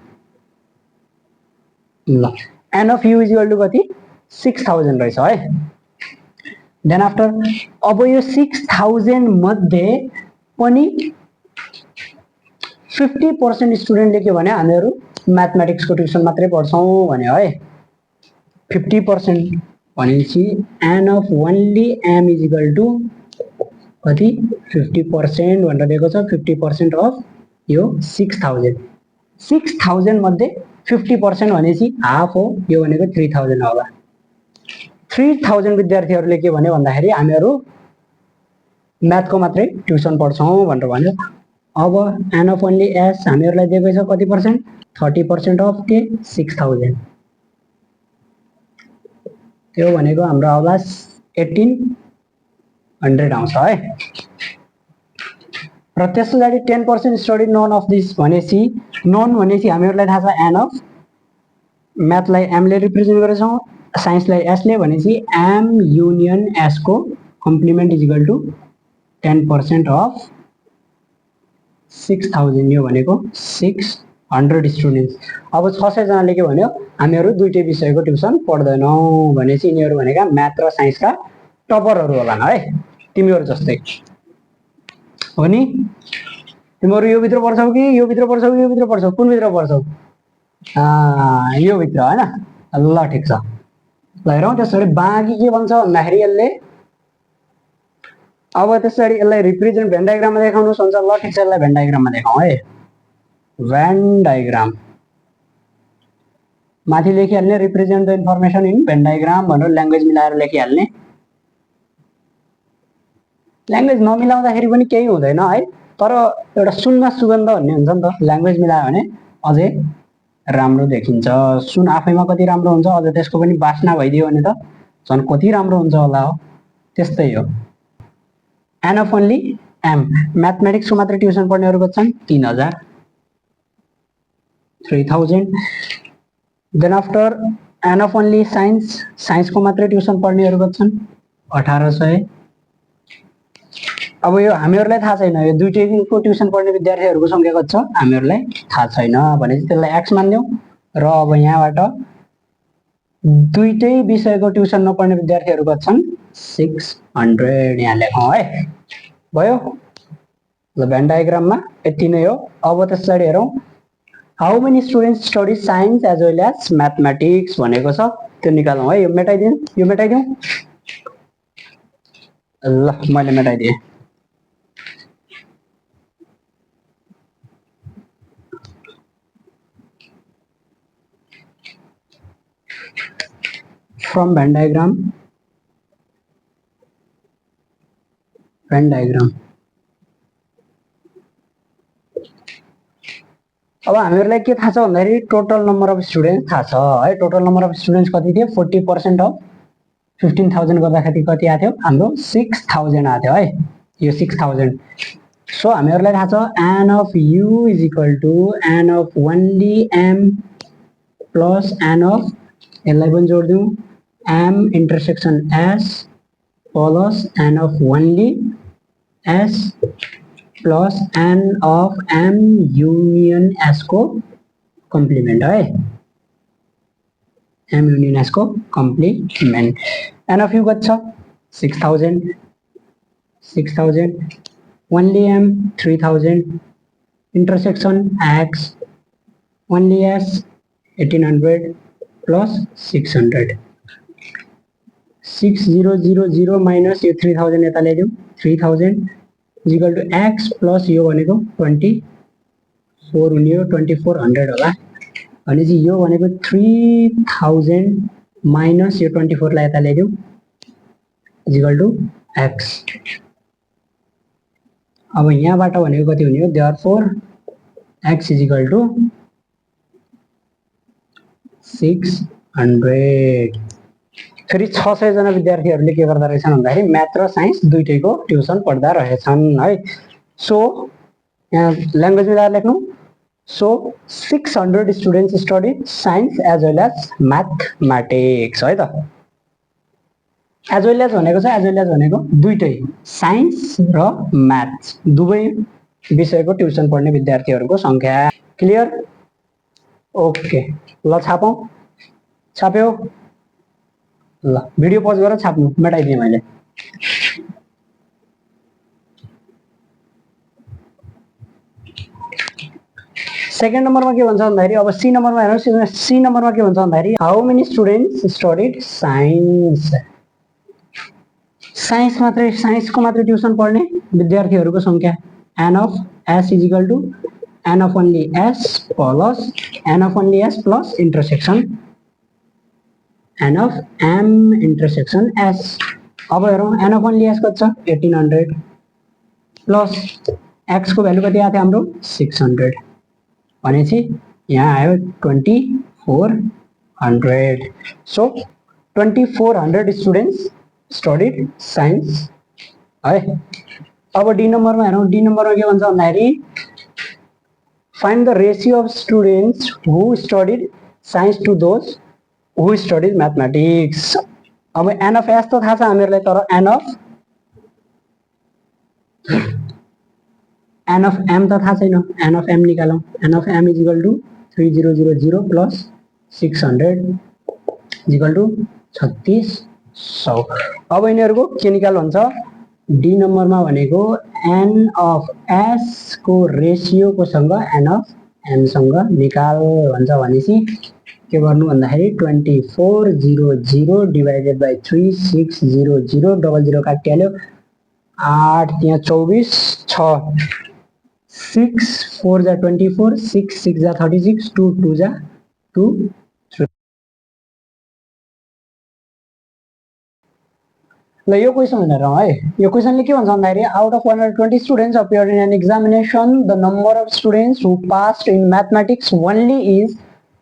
ल n of U is equal to कति 6,000 रहेछ है। देन आफ्टर अब यो 6,000 मध्ये पनि 50% स्टुडेन्टले के भने हामीहरू म्याथमेटिक्सको ट्युसन मात्रै पढ्छौं भन्यो है। 50% भनेपछि n of only M is equal to कति 50% भनेर दिएको छ। 50% अफ यो 6,000 मध्ये 50% भनेपछि हाफ हो, यो भनेको 3,000 होला। 3,000 विद्यार्थीहरूले के भन्यो भन्दाखेरि हामीहरू म्याथको मात्रै ट्युसन पढ्छौं भनेर भन्यो। अब एन अफ ओन्ली एस हामीहरूलाई दिएको छ कति पर्सेन्ट 30% अफ के 6,000 त्यो भनेको हाम्रो आउला 1,800 आउँछ है। र त्यसपछि 10% स्टडी नन अफ दिस भनेपछि नन भनेपछि हामीहरूलाई थाहा छ एन अफ म्याथलाई एम ले रिप्रेजेन्ट गरेछौं साइन्सलाई एस ले भनेपछि एम युनियन एस को complement is equal to 10% of 6,000 यो भनेको 600 स्टुडेन्ट्स। अब 600 जनाले के भन्यो हामीहरू दुईटै विषयको ट्युसन पढ्दैनौं भनेपछि यिनीहरू भनेका म्याथ र साइन्सका टपरहरू होला है तिमीहरू जस्तै हो नि। तिमीहरू यो भित्र पढ्छौ कि यो भित्र पढ्छौ कि यो भित्र पढ्छौ कुन भित्र पढ्छौ यो भित्र हैन। ल ठीक छ। ल हेरौँ त्यसरी बाँकी के भन्छ भन्दाखेरि यसले अब त्यसरी यसलाई रिप्रेजेन्ट भेन डायग्राममा देखाउनुस् भन्छ। ल ठिक छ यसलाई भेन डायग्राममा देखाउँ है। भेन डायग्राम माथि लेखिहाल्ने represent the information in Venn diagram भनेर ल्याङ्ग्वेज मिलाएर लेखिहाल्ने। ल्याङ्ग्वेज नमिलाउँदाखेरि पनि केही हुँदैन है, तर एउटा सुनमा सुगन्ध भन्ने हुन्छ नि त, ल्याङ्ग्वेज मिलायो भने अझै राम्रो देखिन्छ। सुन आफैमा कति राम्रो हुन्छ, अझ त्यसको पनि बास्ना भइदियो भने त झन् कति राम्रो हुन्छ होला हो। त्यस्तै हो। एन अफ ओन्ली एम म्याथमेटिक्सको मात्रै ट्युसन पढ्नेहरूको छन् 3000 3000। Then after n of only science साइन्सको मात्रै ट्युसन पढ्नेहरूको छन् 1800। अब यो हामीहरूलाई थाहा छैन, यो दुईटैको ट्युसन पढ्ने विद्यार्थीहरूको सङ्ख्या कति छ हामीहरूलाई थाहा छैन भनेपछि त्यसलाई एक्स मानिदिउँ र अब यहाँबाट दुईटै विषयको ट्युसन नपढ्ने विद्यार्थीहरू कति छन् 600 यहाँ लेखौँ है। भयो ल भेन डायग्राममा यति नै हो। अब त्यसरी हेरौँ how many students study science as well as mathematics भनेको छ, त्यो निकालौँ है। यो मेटाइदिउँ ल मैले मेटाइदिएँ। फ्रम भेन डायग्राम अब हामीहरूलाई के थाहा छ भन्दाखेरि टोटल नम्बर अफ स्टुडेन्ट्स थाहा छ है। टोटल नम्बर अफ स्टुडेन्ट्स कति थियो 40% अफ 15,000 गर्दाखेरि कति आएको थियो हाम्रो 6,000 आएको थियो है, यो 6,000। सो हामीहरूलाई थाहा छ an of U is equal to n of only M plus an of, यसलाई पनि जोडिदिउँ, M intersection S plus an of only S plus an of M union S को कम्प्लिमेन्ट है, एम युनियन एस को complement. N of U कति छ 6,000 only M 3,000 intersection X only S 1800 plus 600 6000 minus यो 3000 यता ल्याइदिउँ 3000 इक्वल टु एक्स प्लस यो भनेको 24 हुने हो 2400 होला भनेपछि यो भनेको 3000 माइनस यो 24 लाई यता ल्याइदिउँ इक्वल टु एक्स। अब यहाँबाट भनेको कति हुने हो therefore x is equal to 600। फेरि 600 जना विद्यार्थीहरूले के गर्दा रहेछन् भन्दाखेरि म्याथ र साइन्स दुईटैको ट्युसन पढ्दा रहेछन् है। सो यहाँ ल्याङ्ग्वेज मिलाएर लेख्नु। So 600 students study science as well as mathematics है त। एज वेल एज भनेको दुईटै साइन्स र म्याथ दुवै विषयको ट्युसन पढ्ने विद्यार्थीहरूको सङ्ख्या। क्लियर? ओके ल छापौँ। छाप्यो ल भिडियो पज गरेर छाप्नु, मेटाइदिएँ मैले। सेकेन्ड नम्बरमा के भन्छ भन्दाखेरि अब सी नम्बरमा हेर्नुहोस्। सी नम्बरमा के भन्छ भन्दाखेरि how many students studied science. साइन्सको मात्रै ट्युसन पढ्ने विद्यार्थीहरूको सङ्ख्या n of S is equal to n of only S plus an of only S plus intersection n of M intersection S. अब हेरौँ एन अफ ओन्ली एस कति छ 1800 plus x को भ्यालु कति आएको थियो हाम्रो 600 भनेपछि यहाँ आयो 2400। सो 2400 स्टुडेन्ट्स स्टडीड साइन्स है। अब डी नम्बरमा हेरौँ। डी नम्बरमा के भन्छ भन्दाखेरि find the ratio of students who studied science to those who studied mathematics. अब एन अफ एस त थाहा छ हामीहरूलाई, तर एन अफ एम त थाहा छैन। एन अफ एम निकालौँ। N of M is equal to 3000 plus 600 equal to 3600। अब यिनीहरूको के निकाल भन्छ डी नम्बरमा भनेको एन अफ एस को रेसियोको सँग एन अफ एम सँग निकाल भन्छ भनेपछि के गर्नु भन्दाखेरि 2400 डिवाइडेड बाई 3600 काटिहाल्यो 8 त्यहाँ 24 6 6 4 जा 24 6 6 जा 36 2 2 जा 2 3 ल यो क्वेसन हेरेर है यो क्वेसनले के भन्छ भन्दाखेरि out of 120 students appeared in an examination the number of students who passed in mathematics only is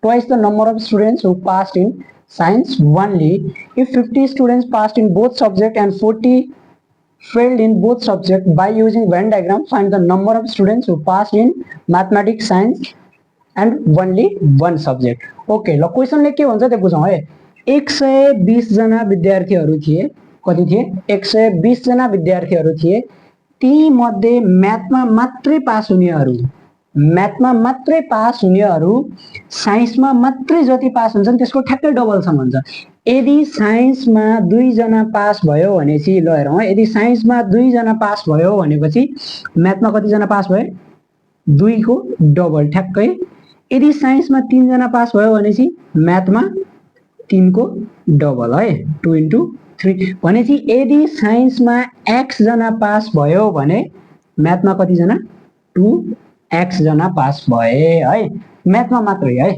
twice the number of students who passed in science only. If 50 students passed in both subject and 40 failed in both subject, by using Venn diagram find the number of students who passed in mathematics, science and only one subject. Okay, ल क्वेसनले के भन्छ त्यो बुझौँ है 120 जना विद्यार्थीहरू थिए कति थिए 120 जना विद्यार्थीहरू थिए ती मध्ये म्याथमा मात्रै पास हुनेहरू साइन्समा मात्रै जति पास हुन्छन् त्यसको ठ्याक्कै डबल छ भन्छ यदि साइन्समा 2 जना पास भयो भनेपछि ल हेरौँ है यदि साइन्समा 2 जना पास भयो भनेपछि म्याथमा कति जना पास भयो 2 को डबल ठ्याक्कै यदि साइन्समा 3 जना पास भयो भनेपछि म्याथमा 3 को डबल है 2 into 3 भनेपछि यदि साइन्समा x जना पास भयो भने म्याथमा कति जना 2x जना पास भए है म्याथमा मात्रै है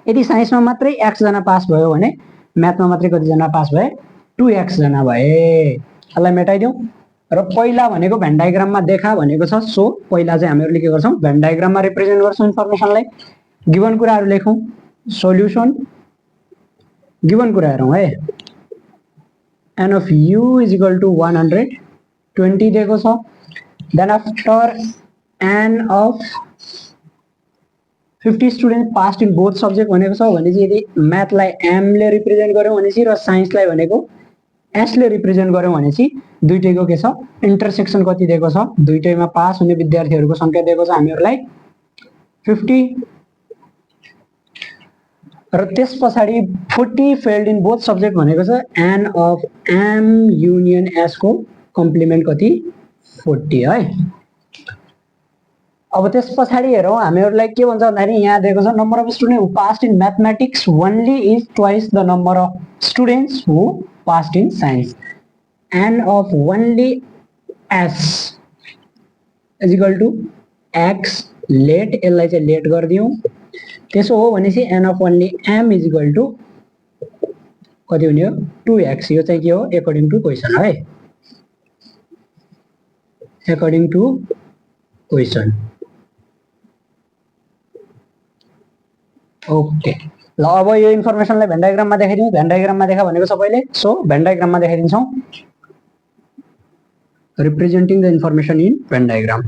यदि साइन्समा मात्रै x जना पास भयो भने म्याथमा मात्रै कति जना पास भए 2x जना भए यसलाई मेटाइदिउँ र पहिला भनेको भेन डायग्राममा देखा भनेको छ सो पहिला चाहिँ हामीहरूले के गर्छौँ भेन डायग्राममा रिप्रेजेन्ट गर्छौँ इन्फर्मेसनलाई गिभन कुराहरू लेखौँ सोल्युसन गिभन कुरा हेरौँ है n of u is equal to 120 दिएको छ then after n of 50 student passed in both subject भनेको छ भने चाहिँ यदि म्याथलाई m ले रिप्रेजेन्ट गर्यौँ भनेपछि र साइन्सलाई भनेको s ले रिप्रेजेन्ट गर्यौँ भनेपछि दुईटैको के छ इन्टरसेक्सन कति दिएको छ दुईटैमा पास हुने विद्यार्थीहरूको संख्या दिएको छ हामीहरूलाई 50 र त्यस पछाडि 40 फेल्ड इन बोथ सब्जेक्ट भनेको छ n of m union s को कम्प्लिमेन्ट कति 40 है अब त्यस पछाडि हेरौँ हामीहरूलाई के भन्छ भन्दाखेरि यहाँ दिएको छ number of student who passed in mathematics only is twice the number of students who passed in science n of only s is equal to x let यसलाई चाहिँ लेट गरिदिउँ त्यसो हो भनेपछि n of only m is equal to कति हुने हो 2x यो चाहिँ के हो एकर्डिङ टु क्वेसन है एकर्डिङ टु क्वेसन ओके ल अब यो इन्फर्मेसनलाई भेन डायग्राममा देखाइदिउँ भेन डायग्राममा देखा भनेको सबैले सो भेन डायग्राममा देखाइदिन्छौँ representing the information in Venn diagram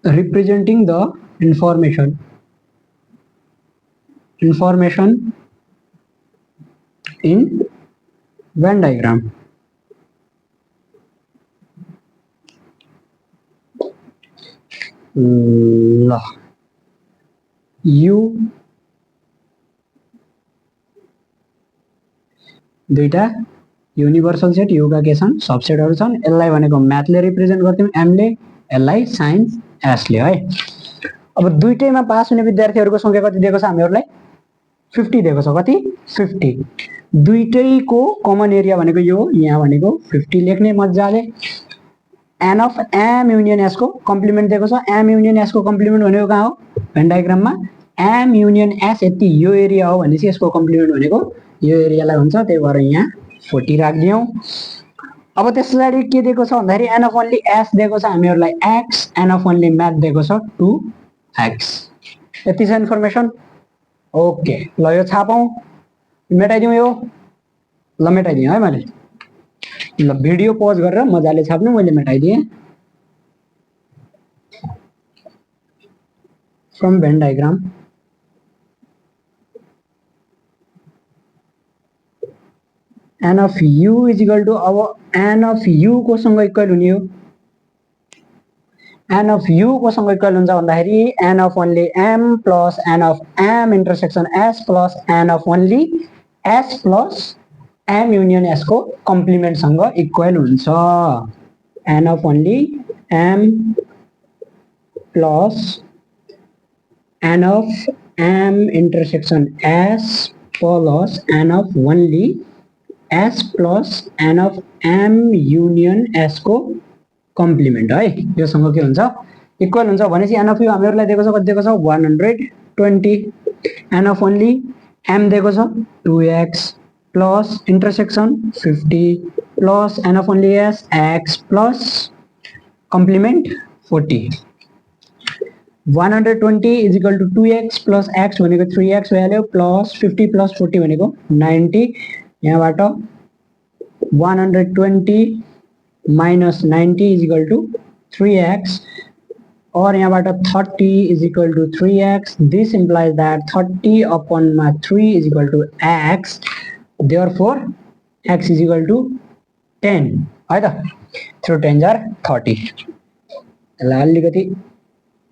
representing the information in Venn diagram ल u दुईटा युनिभर्सल सेट u का के छन् सबसेटहरु छन् यसलाई भनेको म्याथले रिप्रेजेन्ट गर्थ्यौं m ले यसलाई साइन्स s ले है अब दुईटैमा पास हुने विद्यार्थीहरुको संख्या कति दिएको छ हामीहरुलाई 50 दिएको छ कति 50 दुईटैको कमन एरिया भनेको यो यहाँ भनेको 50 लेख्ने मज्जाले n of m union s को कम्प्लिमेन्ट दिएको छ m युनियन s को कम्प्लिमेन्ट भनेको कहाँ हो भेन डायग्राममा m युनियन s यति यो एरिया हो भनेपछि यसको कम्प्लिमेन्ट भनेको यो एरियालाई हुन्छ त्यही भएर यहाँ 40 राख्दियौ अब त्यसैले के दिएको छ भन्दाखेरि n of only s दिएको छ हामीहरुलाई x n of only math दिएको छ 2x यति छ इन्फर्मेसन ओके ल यो छापौं मेटाइदिउँ यो ल मेटाइदिएँ है मैले ल भिडियो पज गरेर मजाले छाप्नु मैले मेटाइदिएँ from Venn diagram n of u is equal to अब n of u को सँग इक्वल हुने हो n of u को सँग इक्वल हुन्छ भन्दाखेरि n of only m plus n of m intersection s plus n of only s plus m union s को कम्प्लिमेन्ट सँग इक्वल हुन्छ n of only m plus n of m intersection s plus n of only s plus n of m union s को complement है योसँग के हुन्छ equal हुन्छ भनेपछि n of you हामीहरुलाई दिएको छ कति दिएको छ 120 n अफ ओन्ली m दिएको छ 2x plus intersection 50 plus n of only s x plus complement 40 120 is equal to 2x plus x भनेको 3x भइहाल्यो प्लस 50 प्लस 40 भनेको 90 यहाँबाट 120 minus 90 is equal to 3x और यहाँ 30 is equal to 3x. This implies that 30 upon 3 is equal to x. Therefore, x is equal to 10. है through 10 are 30. ल अलिकति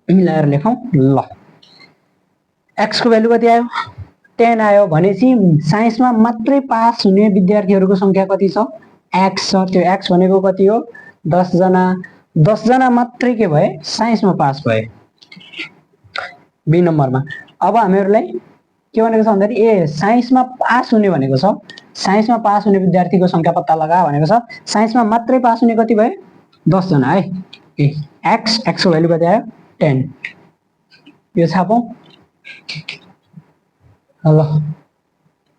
मिलाएर लेखौँ ल x को भ्यालु कति आयो 10 आयो भनेपछि साइन्समा मात्रै पास हुने विद्यार्थीहरूको संख्या कति छ x छ त्यो x भनेको कति हो 10 जना मात्रै के भए साइन्समा पास भए बी नम्बरमा अब हामीहरुलाई के भनेको छ भन्दाखेरि ए साइन्समा पास हुने भनेको छ साइन्समा पास हुने विद्यार्थीको संख्या पत्ता लगा भनेको छ साइन्समा मात्रै पास हुने कति भए 10 जना है ए x को भ्यालु कति आयो 10 यो छापौं ल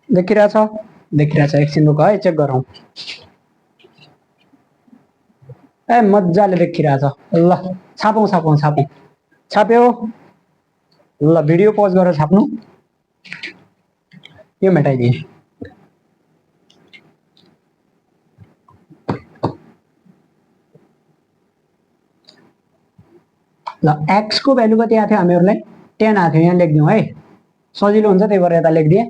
देखिरहेछ एकछिन रुक है चेक गरौँ ए मजाले देखिरहेछ ल छापौं छाप्यो ल भिडियो पज गरेर छाप्नु यो मेटाइदिए ल x को भ्यालु कति आथ्यो हामीहरुलाई 10 आथ्यो यहाँ लेख्दियौ है सजिलो हुन्छ त्यही भएर यता लेख्दिए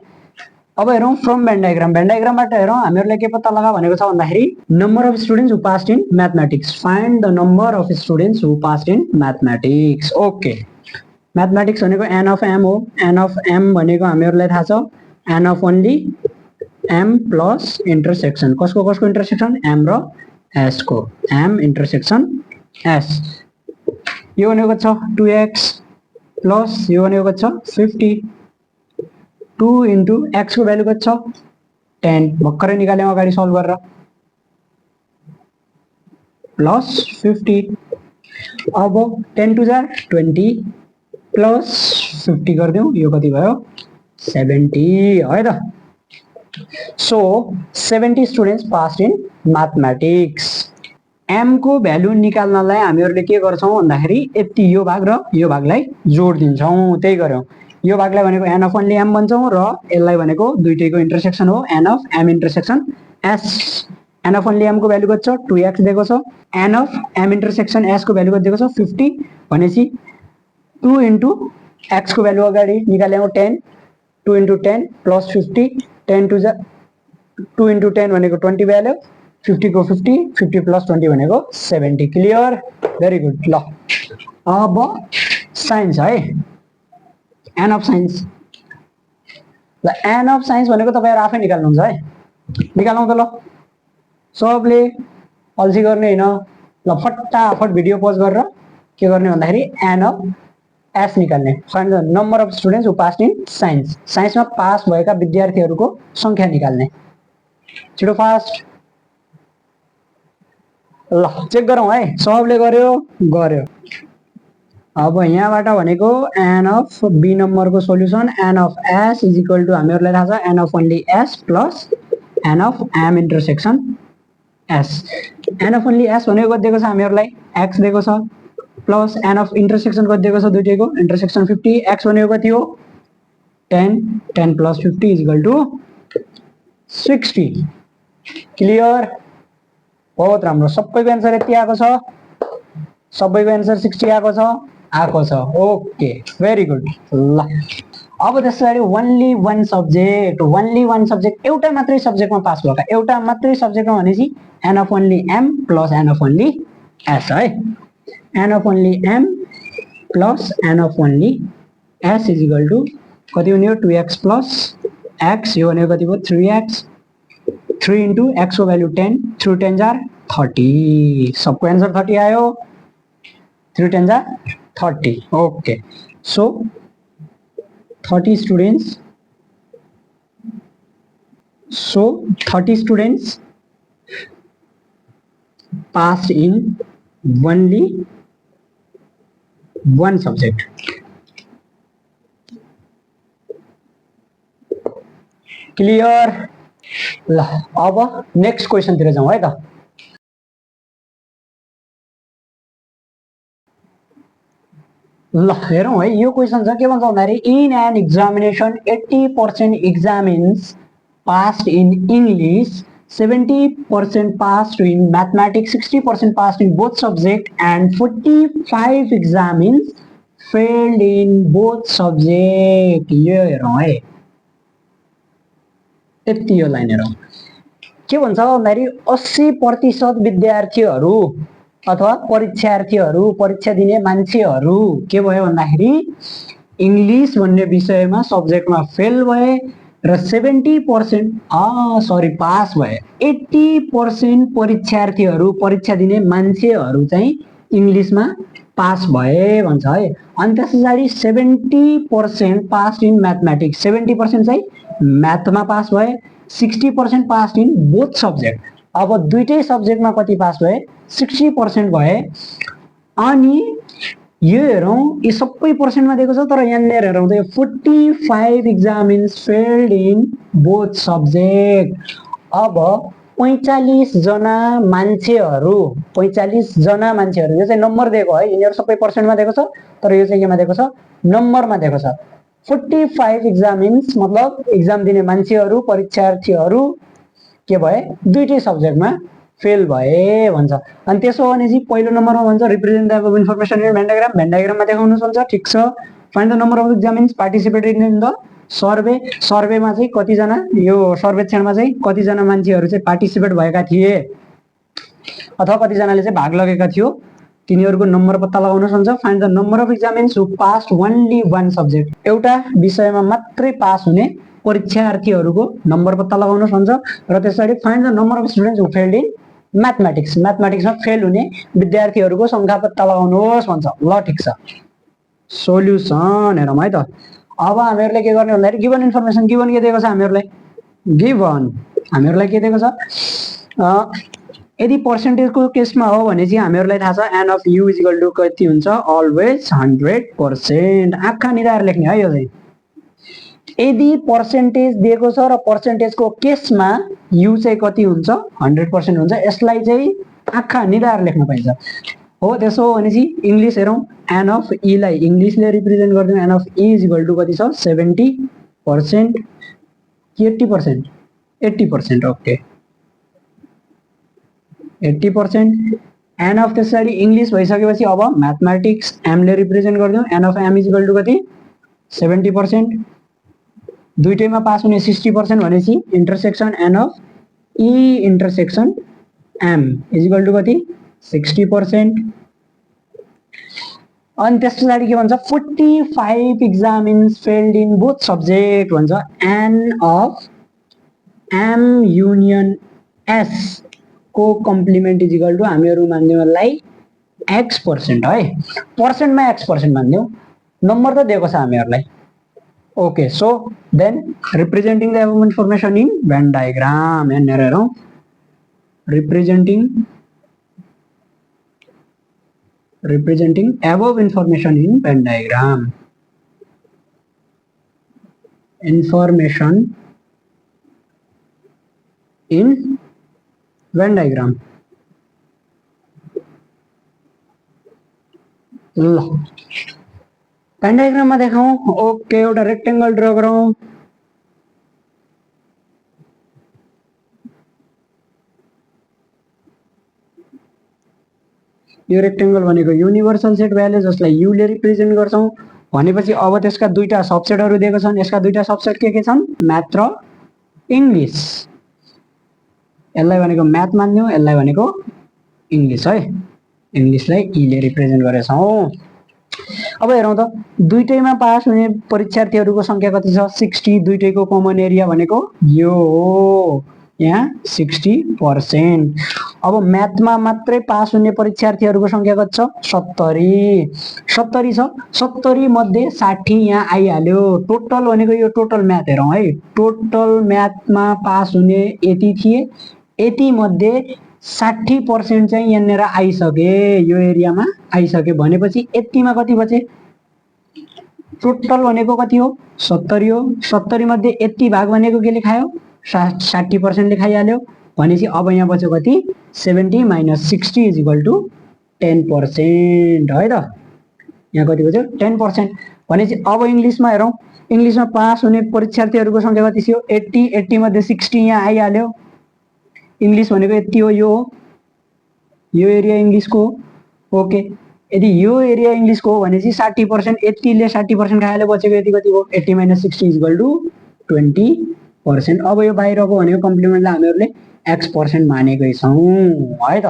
अब हेरौं फ्रम भेन डायग्रामबाट हेरौं हामीहरुलाई के पत्ता लगा भनेको छ भन्दाखेरि number of students who passed in mathematics find the number of students who passed in mathematics okay mathematics भनेको n अफ m हो n अफ m भनेको हामीहरुलाई थाहा छ n of only m plus intersection कसको इंटरसेक्शन m र s को m intersection s यो भनेको छ 2x प्लस यो भनेको छ 50 2 into x को भ्यालु कति छ 10 भर्खरै निकाल्यौ अगाडि सल्भ गरेर प्लस 50 अब 10 to 20 प्लस 50 गर्दियौ यो कति भयो 70 है त so 70 students passed in mathematics m को भ्यालु निकाल्नलाई हामीहरुले के गर्छौं भन्दाखेरि यति यो भाग र यो भागलाई जोड दिन्छौं त्यही गर्यौं यो भागलाई भनेको n अफ ओन्ली m भन्छौं र यसलाई भनेको दुईटैको इंटरसेक्शन हो n of m intersection s n of only m को भ्यालु कति छ 2x दिएको छ n of m intersection s को भ्यालु कति दिएको छ 50 भनेपछि 2 into x को भ्यालु अगाडि निकाल्यौ 10 2 into 10 प्लस 50 10 to 2 into 10 भनेको 20 भ्यालु 50 को 50 प्लस 20 भनेको 70 क्लियर भेरी गुड ल अब साइन्स है n अफ साइन्स ल n अफ साइन्स भनेको तपाईहरु आफै निकाल्नुहुन्छ है निकालौं त ल सबले अल्छी गर्ने हैन ल फटाफट भिडियो पज गरेर के गर्ने भन्दाखेरि n अफ s निकाल्ने find the number of students who passed in science साइन्समा पास भएका विद्यार्थीहरुको संख्या निकाल्ने छिटो फास्ट ल चेक गरौँ है सबले गर्यो अब यहाँबाट भनेको n अफ b नम्बरको solution n of s is equal to हामीहरुलाई थाहा छ n of only s plus n of m intersection s n of only s भनेको कति दिएको छ हामीहरुलाई x दिएको छ प्लस n अफ इंटरसेक्शन कति दिएको छ दुईटैको इंटरसेक्शन 50 x भनेको कति हो 10 plus 50 is equal to 60 clear बहुत राम्रो सबैको आन्सर यति आएको छ सबैको आन्सर 60 आएको छ ओके भेरी गुड ल अब त्यसैगरी ओन्ली वान सब्जेक्ट एउटा मात्रै सब्जेक्टमा पास भएका एउटा मात्रै सब्जेक्टमा भनेपछि n of only m plus n of only s है n of only m plus n of only s is equal to कति हुने हो 2x प्लस x यो भनेको कति भयो 3x 3 into x को भ्यालु 10 थ्रु 10 जार 30 सबको आन्सर 30 आयो 3 10 जा 30. Okay, so 30 students. So 30 students passed in only one subject. Clear? ल अब नेक्स्ट क्वेसन तिर जाउँ है त। ल हेरौँ है, यो क्वेसन छ के भन्छ भन्दाखेरि in an examination 80% examinees passed in English, 70% passed in mathematics, 60% passed in both subject and 45 examines failed in both subject. यो हेरौँ है, यति यो लाइन हेरौँ के भन्छ भन्दाखेरि 80% विद्यार्थीहरू अथवा परीक्षार्थीहरू, परीक्षा दिने मान्छेहरू के भयो भन्दाखेरि इंग्लिश भन्ने विषयमा सब्जेक्टमा फेल भए र 70% पास भए। 80% परीक्षार्थीहरू, परीक्षा दिने मान्छेहरू चाहिँ इंग्लिशमा पास भए भन्छ है। अनि त्यस पछाडि 70% पास इन मैथमेटिक्स, 70% चाहिँ म्याथमा पास भए, 60% पास इन बोथ सब्जेक्ट। अब दुईटै सब्जेक्टमा कति पास भए, 60% भए। अनि यो हेरौँ, यो सबै पर्सेन्टमा दिएको छ, तर यहाँनिर हेरौँ त यो 45 examinees failed in both subject. अब 45 जना मान्छेहरू, 45 जना मान्छेहरू, यो चाहिँ नम्बर दिएको है, यिनीहरू सबै पर्सेन्टमा दिएको छ, तर यो चाहिँ केमा दिएको छ, नम्बरमा दिएको छ। 45 एक्जामिन्स मतलब एक्जाम दिने मान्छेहरू, परीक्षार्थीहरू के भए, दुईटै सब्जेक्टमा फेल भए भन्छ। अनि त्यसो हो भने चाहिँ पहिलो नम्बरमा भन्छ represent the above information in Venn diagram, Venn डायग्राममा देखाउनु भन्छ, ठीक छ। Find the number of examinees participated in the survey, सर्वेमा चाहिँ कतिजना, यो सर्वेक्षणमा चाहिँ कतिजना मान्छेहरू चाहिँ पार्टिसिपेट भएका थिए अथवा कतिजनाले चाहिँ भाग लगेका थियो, तिनीहरूको नम्बर पत्ता लगाउन भन्छ। Find the number of examinees who passed only one subject, एउटा विषयमा मात्रै पास हुने परीक्षार्थीहरूको नम्बर पत्ता लगाउन भन्छ। र त्यसरी find the number of students who failed in mathematics, मैथमेटिक्समा फेल हुने विद्यार्थीहरूको संख्या पत्ता लगाउनुहोस् भन्छ। ल ठीक छ, सोल्युसन हेरौँ है त। अब हामीहरूले के गर्ने भन्दाखेरि गिभन इन्फर्मेसन, गिभन के दिएको छ हामीहरूलाई, गिभन हामीहरूलाई के दिएको छ, यदि पर्सेन्टेजको केसमा हो भने चाहिँ हामीहरूलाई थाहा छ an of U equal to कति हुन्छ, अलवेज 100%। आँखा निधाएर लेख्ने है यो चाहिँ। यदि पर्सेन्टेज दिएको छ र पर्सेन्टेजको केसमा यु चाहिँ कति हुन्छ, 100% हुन्छ, यसलाई चाहिँ आँखा निधाएर लेख्न पाइन्छ हो। त्यसो हो भने चाहिँ इंग्लिश हेरौँ, एन अफ ई लाई इंग्लिशले रिप्रेजेन्ट गरिदिउँ, n of E is equal to कति छ, 70% कि 80%, 80%, ओके 80%। एन अफ त्यसरी इंग्लिश भइसकेपछि अब म्याथमेटिक्स एमले रिप्रेजेन्ट गरिदिउँ, n of M is equal to कति, 70%। दुईटैमा पास हुने 60% भनेपछि intersection n of E intersection M is equal to कति, 60%। अनि त्यस पछाडि के भन्छ, 45 examinees failed in both subject भन्छ। N of M union S को कम्प्लिमेन्ट इज इक्वल टु हामीहरू मान्दिउँ यसलाई x% है, पर्सेन्टमा x% मान्दिउँ, नम्बर त दिएको छ हामीहरूलाई। Okay, so then representing the above information in Venn diagram, यहाँनिर हेरौँ representing above information in Venn diagram, information in Venn diagram। ल भेन डायग्राममा देखाउँ। ओके, एउटा रेक्टेंगल ड्र गरौँ। यो रेक्टेंगल भनेको युनिभर्सल सेट भ्याल्यु जसलाई यु ले रिप्रेजेन्ट गर्छौं भनेपछि अब त्यसका दुईटा सबसेटहरु दिएको छन्। यसका दुईटा सबसेट के छन्, म्याथ र इंग्लिश। यसलाई भनेको म्याथ मान्दियौ, यसलाई भनेको इंग्लिश है। इंग्लिशलाई ई ले रिप्रेजेन्ट गरेछौं। अब हेरौं त दुईटैमा पास हुने परीक्षार्थीहरुको संख्या कति छ, 60। दुईटैको कमन एरिया भनेको यो हो, यहाँ 60%। अब म्याथमा मात्रै पास हुने परीक्षार्थीहरूको संख्या कति छ 70 70 छ 70 मध्ये 60 यहाँ आइहाल्यो टोटल भनेको यो टोटल म्याथ हेरौँ है टोटल म्याथमा पास हुने यति थिए यति मध्ये 60% चाहिँ यहाँनिर आइसके यो एरियामा आइसके भनेपछि यतिमा कति बचे टोटल भनेको कति हो 70 हो 70 मध्ये यति भाग भनेको केले खायो 60% ले खाइहाल्यो भनेपछि अब यहाँ बच्यो कति 70 - 60 = 10% है त यहाँ कति बच्यो 10% भनेपछि अब इंग्लिशमा हेरौँ इंग्लिशमा पास हुने परीक्षार्थीहरूको संख्या कति थियो 80 80 मध्ये 60 यहाँ आइहाल्यो इंग्लिश भनेको यति हो यो एरिया इंग्लिशको ओके यदि यो एरिया इंग्लिशको हो भनेपछि 60% यति ले 60% खाइहाल्यो बचेको यति कति हो 80 - 60 = 20%। अब यो बाहिरको भनेको कम्प्लिमेन्टलाई हामीहरूले x% मानेकै छौं है त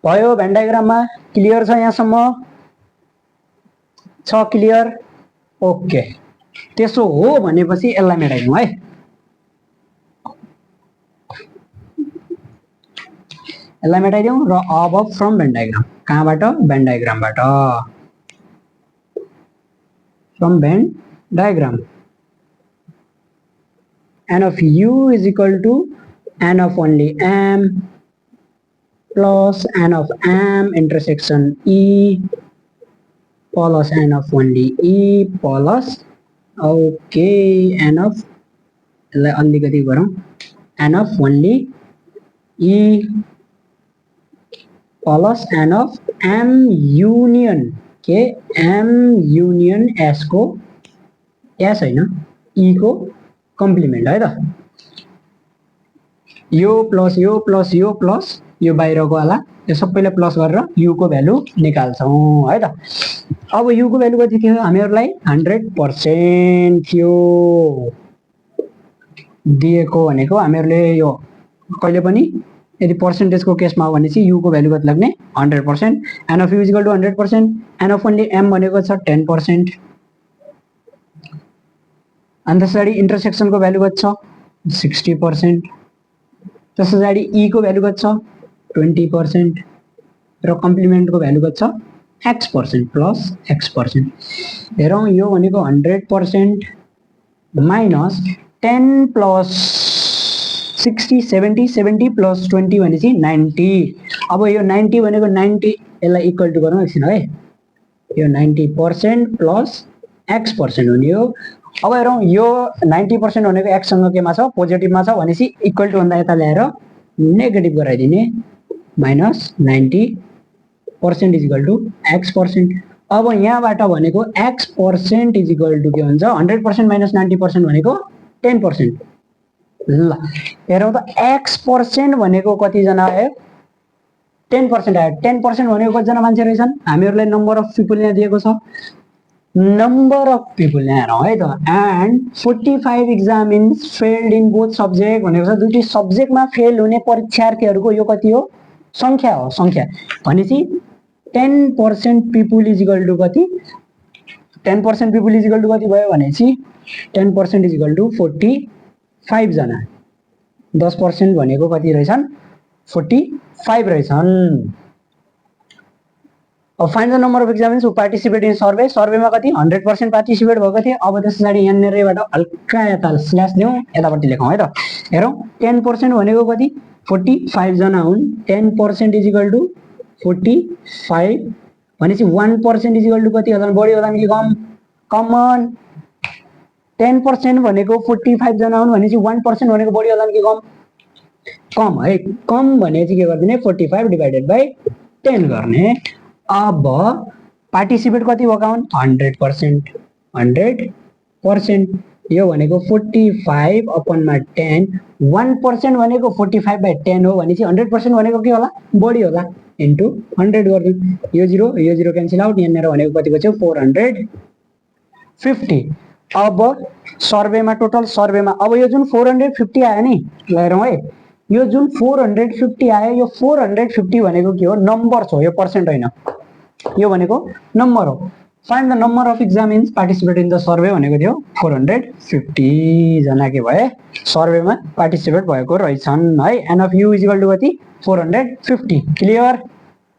भयो भेन डायग्राममा क्लियर छ यहाँसम्म छ क्लियर ओके त्यसो हो भनेपछि यसलाई मेटाइदिउँ है यसलाई मेटाइदिउँ र अब फ्रम भेन डायग्राम कहाँबाट भेन डायग्रामबाट from Venn diagram n of u is equal to n of only m plus n of m intersection e plus n of only e plus okay n of अलिकति गरौँ n of only e plus n of m union के m union s को s हैन e को complement है त यो plus यो प्लस यो प्लस यो बाहिरको वाला यो सबैले प्लस गरेर u को भ्यालु निकाल्छौं है त अब u को भ्यालु कति थियो हामीहरुलाई 100% थियो दिएको भनेको हामीहरुले यो कहिले पनि यदि पर्सेन्टेजको केसमा हो भनेपछि u को भ्यालु कति लाग्ने 100% n of u = 100% n of only m भनेको छ 10% अनि त्यसरी इंटरसेक्शन को भ्यालु कति छ 60% त्यसरी e को भ्यालु कति छ 20% र कम्प्लिमेन्ट को भ्यालु कति छ x% प्लस x%। हेरौं यो भनेको 100% माइनस 10 प्लस 60 70 70 प्लस 20 भनेपछि 90 अब यो 90 भनेको 90 यसलाई इक्वल टु गरौँ एकछिन है यो 90% प्लस x% हुने हो अब हेरौं यो 90% भनेको x सँग केमा छ पोजिटिभमा छ भनेपछि इक्वल टु भन्दा यता ल्याएर नेगेटिभ गराइदिने माइनस 90% = x%। अब यहाँबाट भनेको x% = के हुन्छ 100% माइनस 90% भनेको 10%। ल हेरौं त x% भनेको कति जना आयो 10% आयो 10% भनेको कति जना मान्छे रहेछन् हामीहरुलाई नम्बर अफ पीपल यहाँ दिएको छ number of people यहाँ हेरौं है त and 45 examines failed in both subject भनेको छ दुईटै सब्जेक्टमा फेल हुने परीक्षार्थीहरुको यो कति हो संख्या हो संख्या भनेपछि 10% people = कति 10% people = कति भयो भनेपछि 10% = 45 जना 10% भनेको कति रहेछन् 45 रहेछन्। अब find the number of examinees who participate in survey सर्वेमा कति 100% पार्टिसिपेट भएको थियो अब त्यसैले यहाँनेरबाट हल्का यता स्ल्याश दिउँ यतापट्टि लेखौँ है त हेरौं 10% भनेको कति 45 जना हुन् 10% = 45 भनेपछि 1% = कति होला बढी होला कि कम कमन 10% भनेको 45 जना हुन् भनेपछि 1% भनेको बढी होला कि कम कम है कम भने चाहिँ के गर्दिने 45 / 10 गर्ने अब पार्टिसिपेट कति भएका हुन् 100% 100% यो भनेको 45 अपनमा 10 1% भनेको 45/10 हो भनेपछि 100% भनेको के होला बढी होला इन्टु 100 गर्दियौ यो 0 क्यान्सल आउट यहाँनेर भनेको कति बच्यो 450। अब सर्वेमा टोटल सर्वेमा अब यो जुन 450 आयो नि ल हेरौँ है यो जुन 450 आयो यो 450 भनेको के हो नम्बर हो यो पर्सेन्ट हैन यो भनेको नम्बर हो find the number of examinees participate in the survey भनेको थियो 450 जना के भए सर्वेमा पार्टिसिपेट भएको रहेछन् है। N of U is equal to कति 450। क्लियर?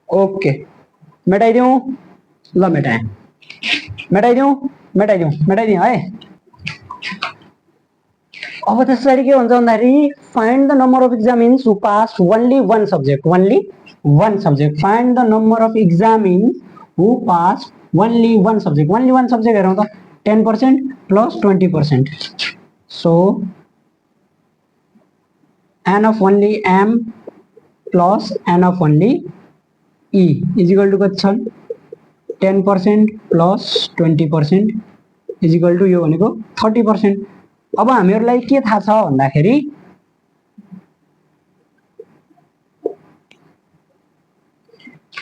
ओके मेटाइदिउँ ल मेटाएँ मेटाइदिउँ है। अब त्यसरी के हुन्छ भन्दाखेरि find the number of examinees who pass only one subject find the number of examinees who pass only one subject हेरौँ त 10% plus 20%। So n of only M plus an of only E is equal to कति छन् 10% plus 20% is equal to यो भनेको 30%। अब हामीहरूलाई के थाहा छ भन्दाखेरि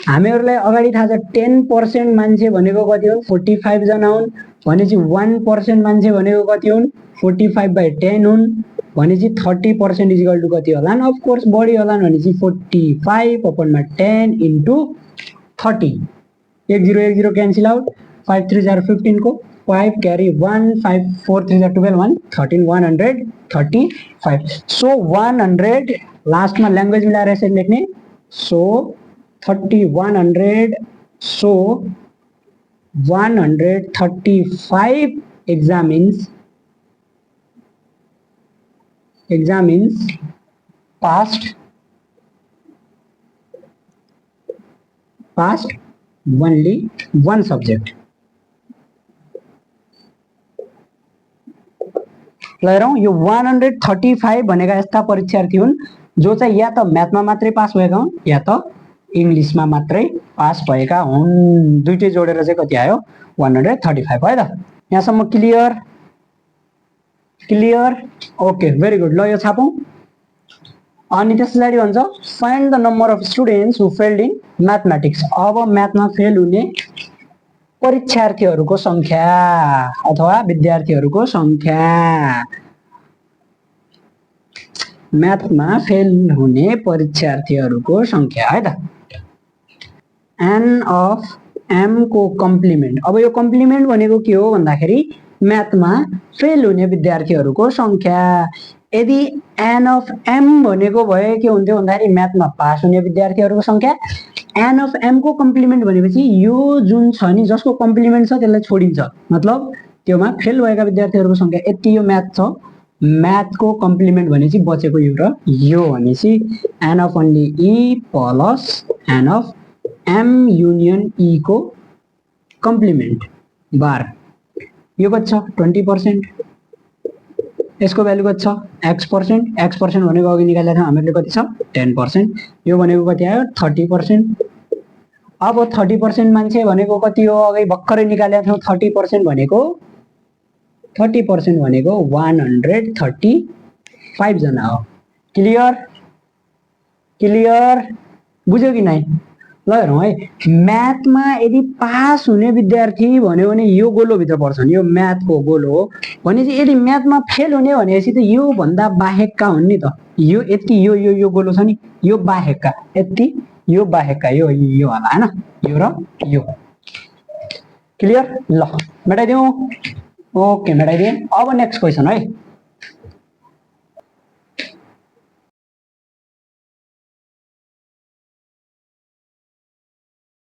हामीहरूलाई अगाडि थाहा छ 10% मान्छे भनेको कति हुन् 45 जना हुन् भनेपछि 1% मान्छे भनेको कति हुन् 45/10 हुन् भनेपछि 30% इज इक्वल टु कति होला अफ कोर्स बढी होला भनेपछि 45/10 इन्टु 30 10 10 क्यान्सल आउट 5 3 0 15 को 5 carry 1 5 4 3 12 1 13 135। सो 100 लास्ट में लैंग्वेज मिलाएर यसरी लेख्ने so 30 100 so 135 examines passed only one subject। हेरौँ यो 135 भनेका यस्ता परीक्षार्थी हुन् जो चाहिँ या त म्याथमा मात्रै पास भएका हुन् या त इङ्ग्लिसमा मात्रै पास भएका हुन्। दुईटै जोडेर चाहिँ कति आयो 135 है त। यहाँसम्म क्लियर ओके भेरी गुड। ल यो छापौँ। अनि त्यस पछाडि भन्छ find the number of students who failed in mathematics. अब म्याथमा फेल हुने परीक्षार्थीहरूको संख्या अथवा विद्यार्थीहरूको संख्या। म्याथमा फेल हुने परीक्षार्थीहरूको संख्या है त। एन अफ एम को कम्प्लिमेन्ट। अब यो कम्प्लिमेन्ट भनेको के हो भन्दाखेरि म्याथमा फेल हुने विद्यार्थीहरूको संख्या। यदि एन अफ एम भनेको भए के हुन्थ्यो भन्दाखेरि म्याथमा पास हुने विद्यार्थीहरूको संख्या। एन अफ एम को कम्प्लिमेन्ट भनेपछि यो जुन छ नि जसको कम्प्लिमेन्ट छ त्यसलाई छोडिन्छ, मतलब त्योमा फेल भएका विद्यार्थीहरूको संख्या। यति यो म्याथ छ, म्याथको कम्प्लिमेन्ट भनेपछि बचेको यो र यो भनेपछि n of only E plus an of M union E को कम्प्लिमेन्ट बार। यो कति छ 20%। यसको भ्यालु कति छ x% भनेको अघि निकालेको थियौँ हामीले कति छ 10%। यो भनेको कति आयो 30%। अब 30% मान्छे भनेको कति हो अघि भर्खरै निकालेको थियौँ 30% भनेको 135 जना हो। क्लियर बुझ्यो कि नै? ल हेरौँ है। म्याथमा यदि पास हुने विद्यार्थी भन्यो भने यो गोलोभित्र पर्छन्, यो म्याथको गोलो हो भनेपछि यदि म्याथमा फेल हुने भनेपछि त यो भन्दा बाहेकका हुन् नि त। यो यति यो गोलो छ नि यो बाहेकका, यति यो बाहेकका यो होला हैन, यो र यो। क्लियर? ल मेटाइदिउँ। ओके मेटाइदिएँ। अब नेक्स्ट क्वेसन है।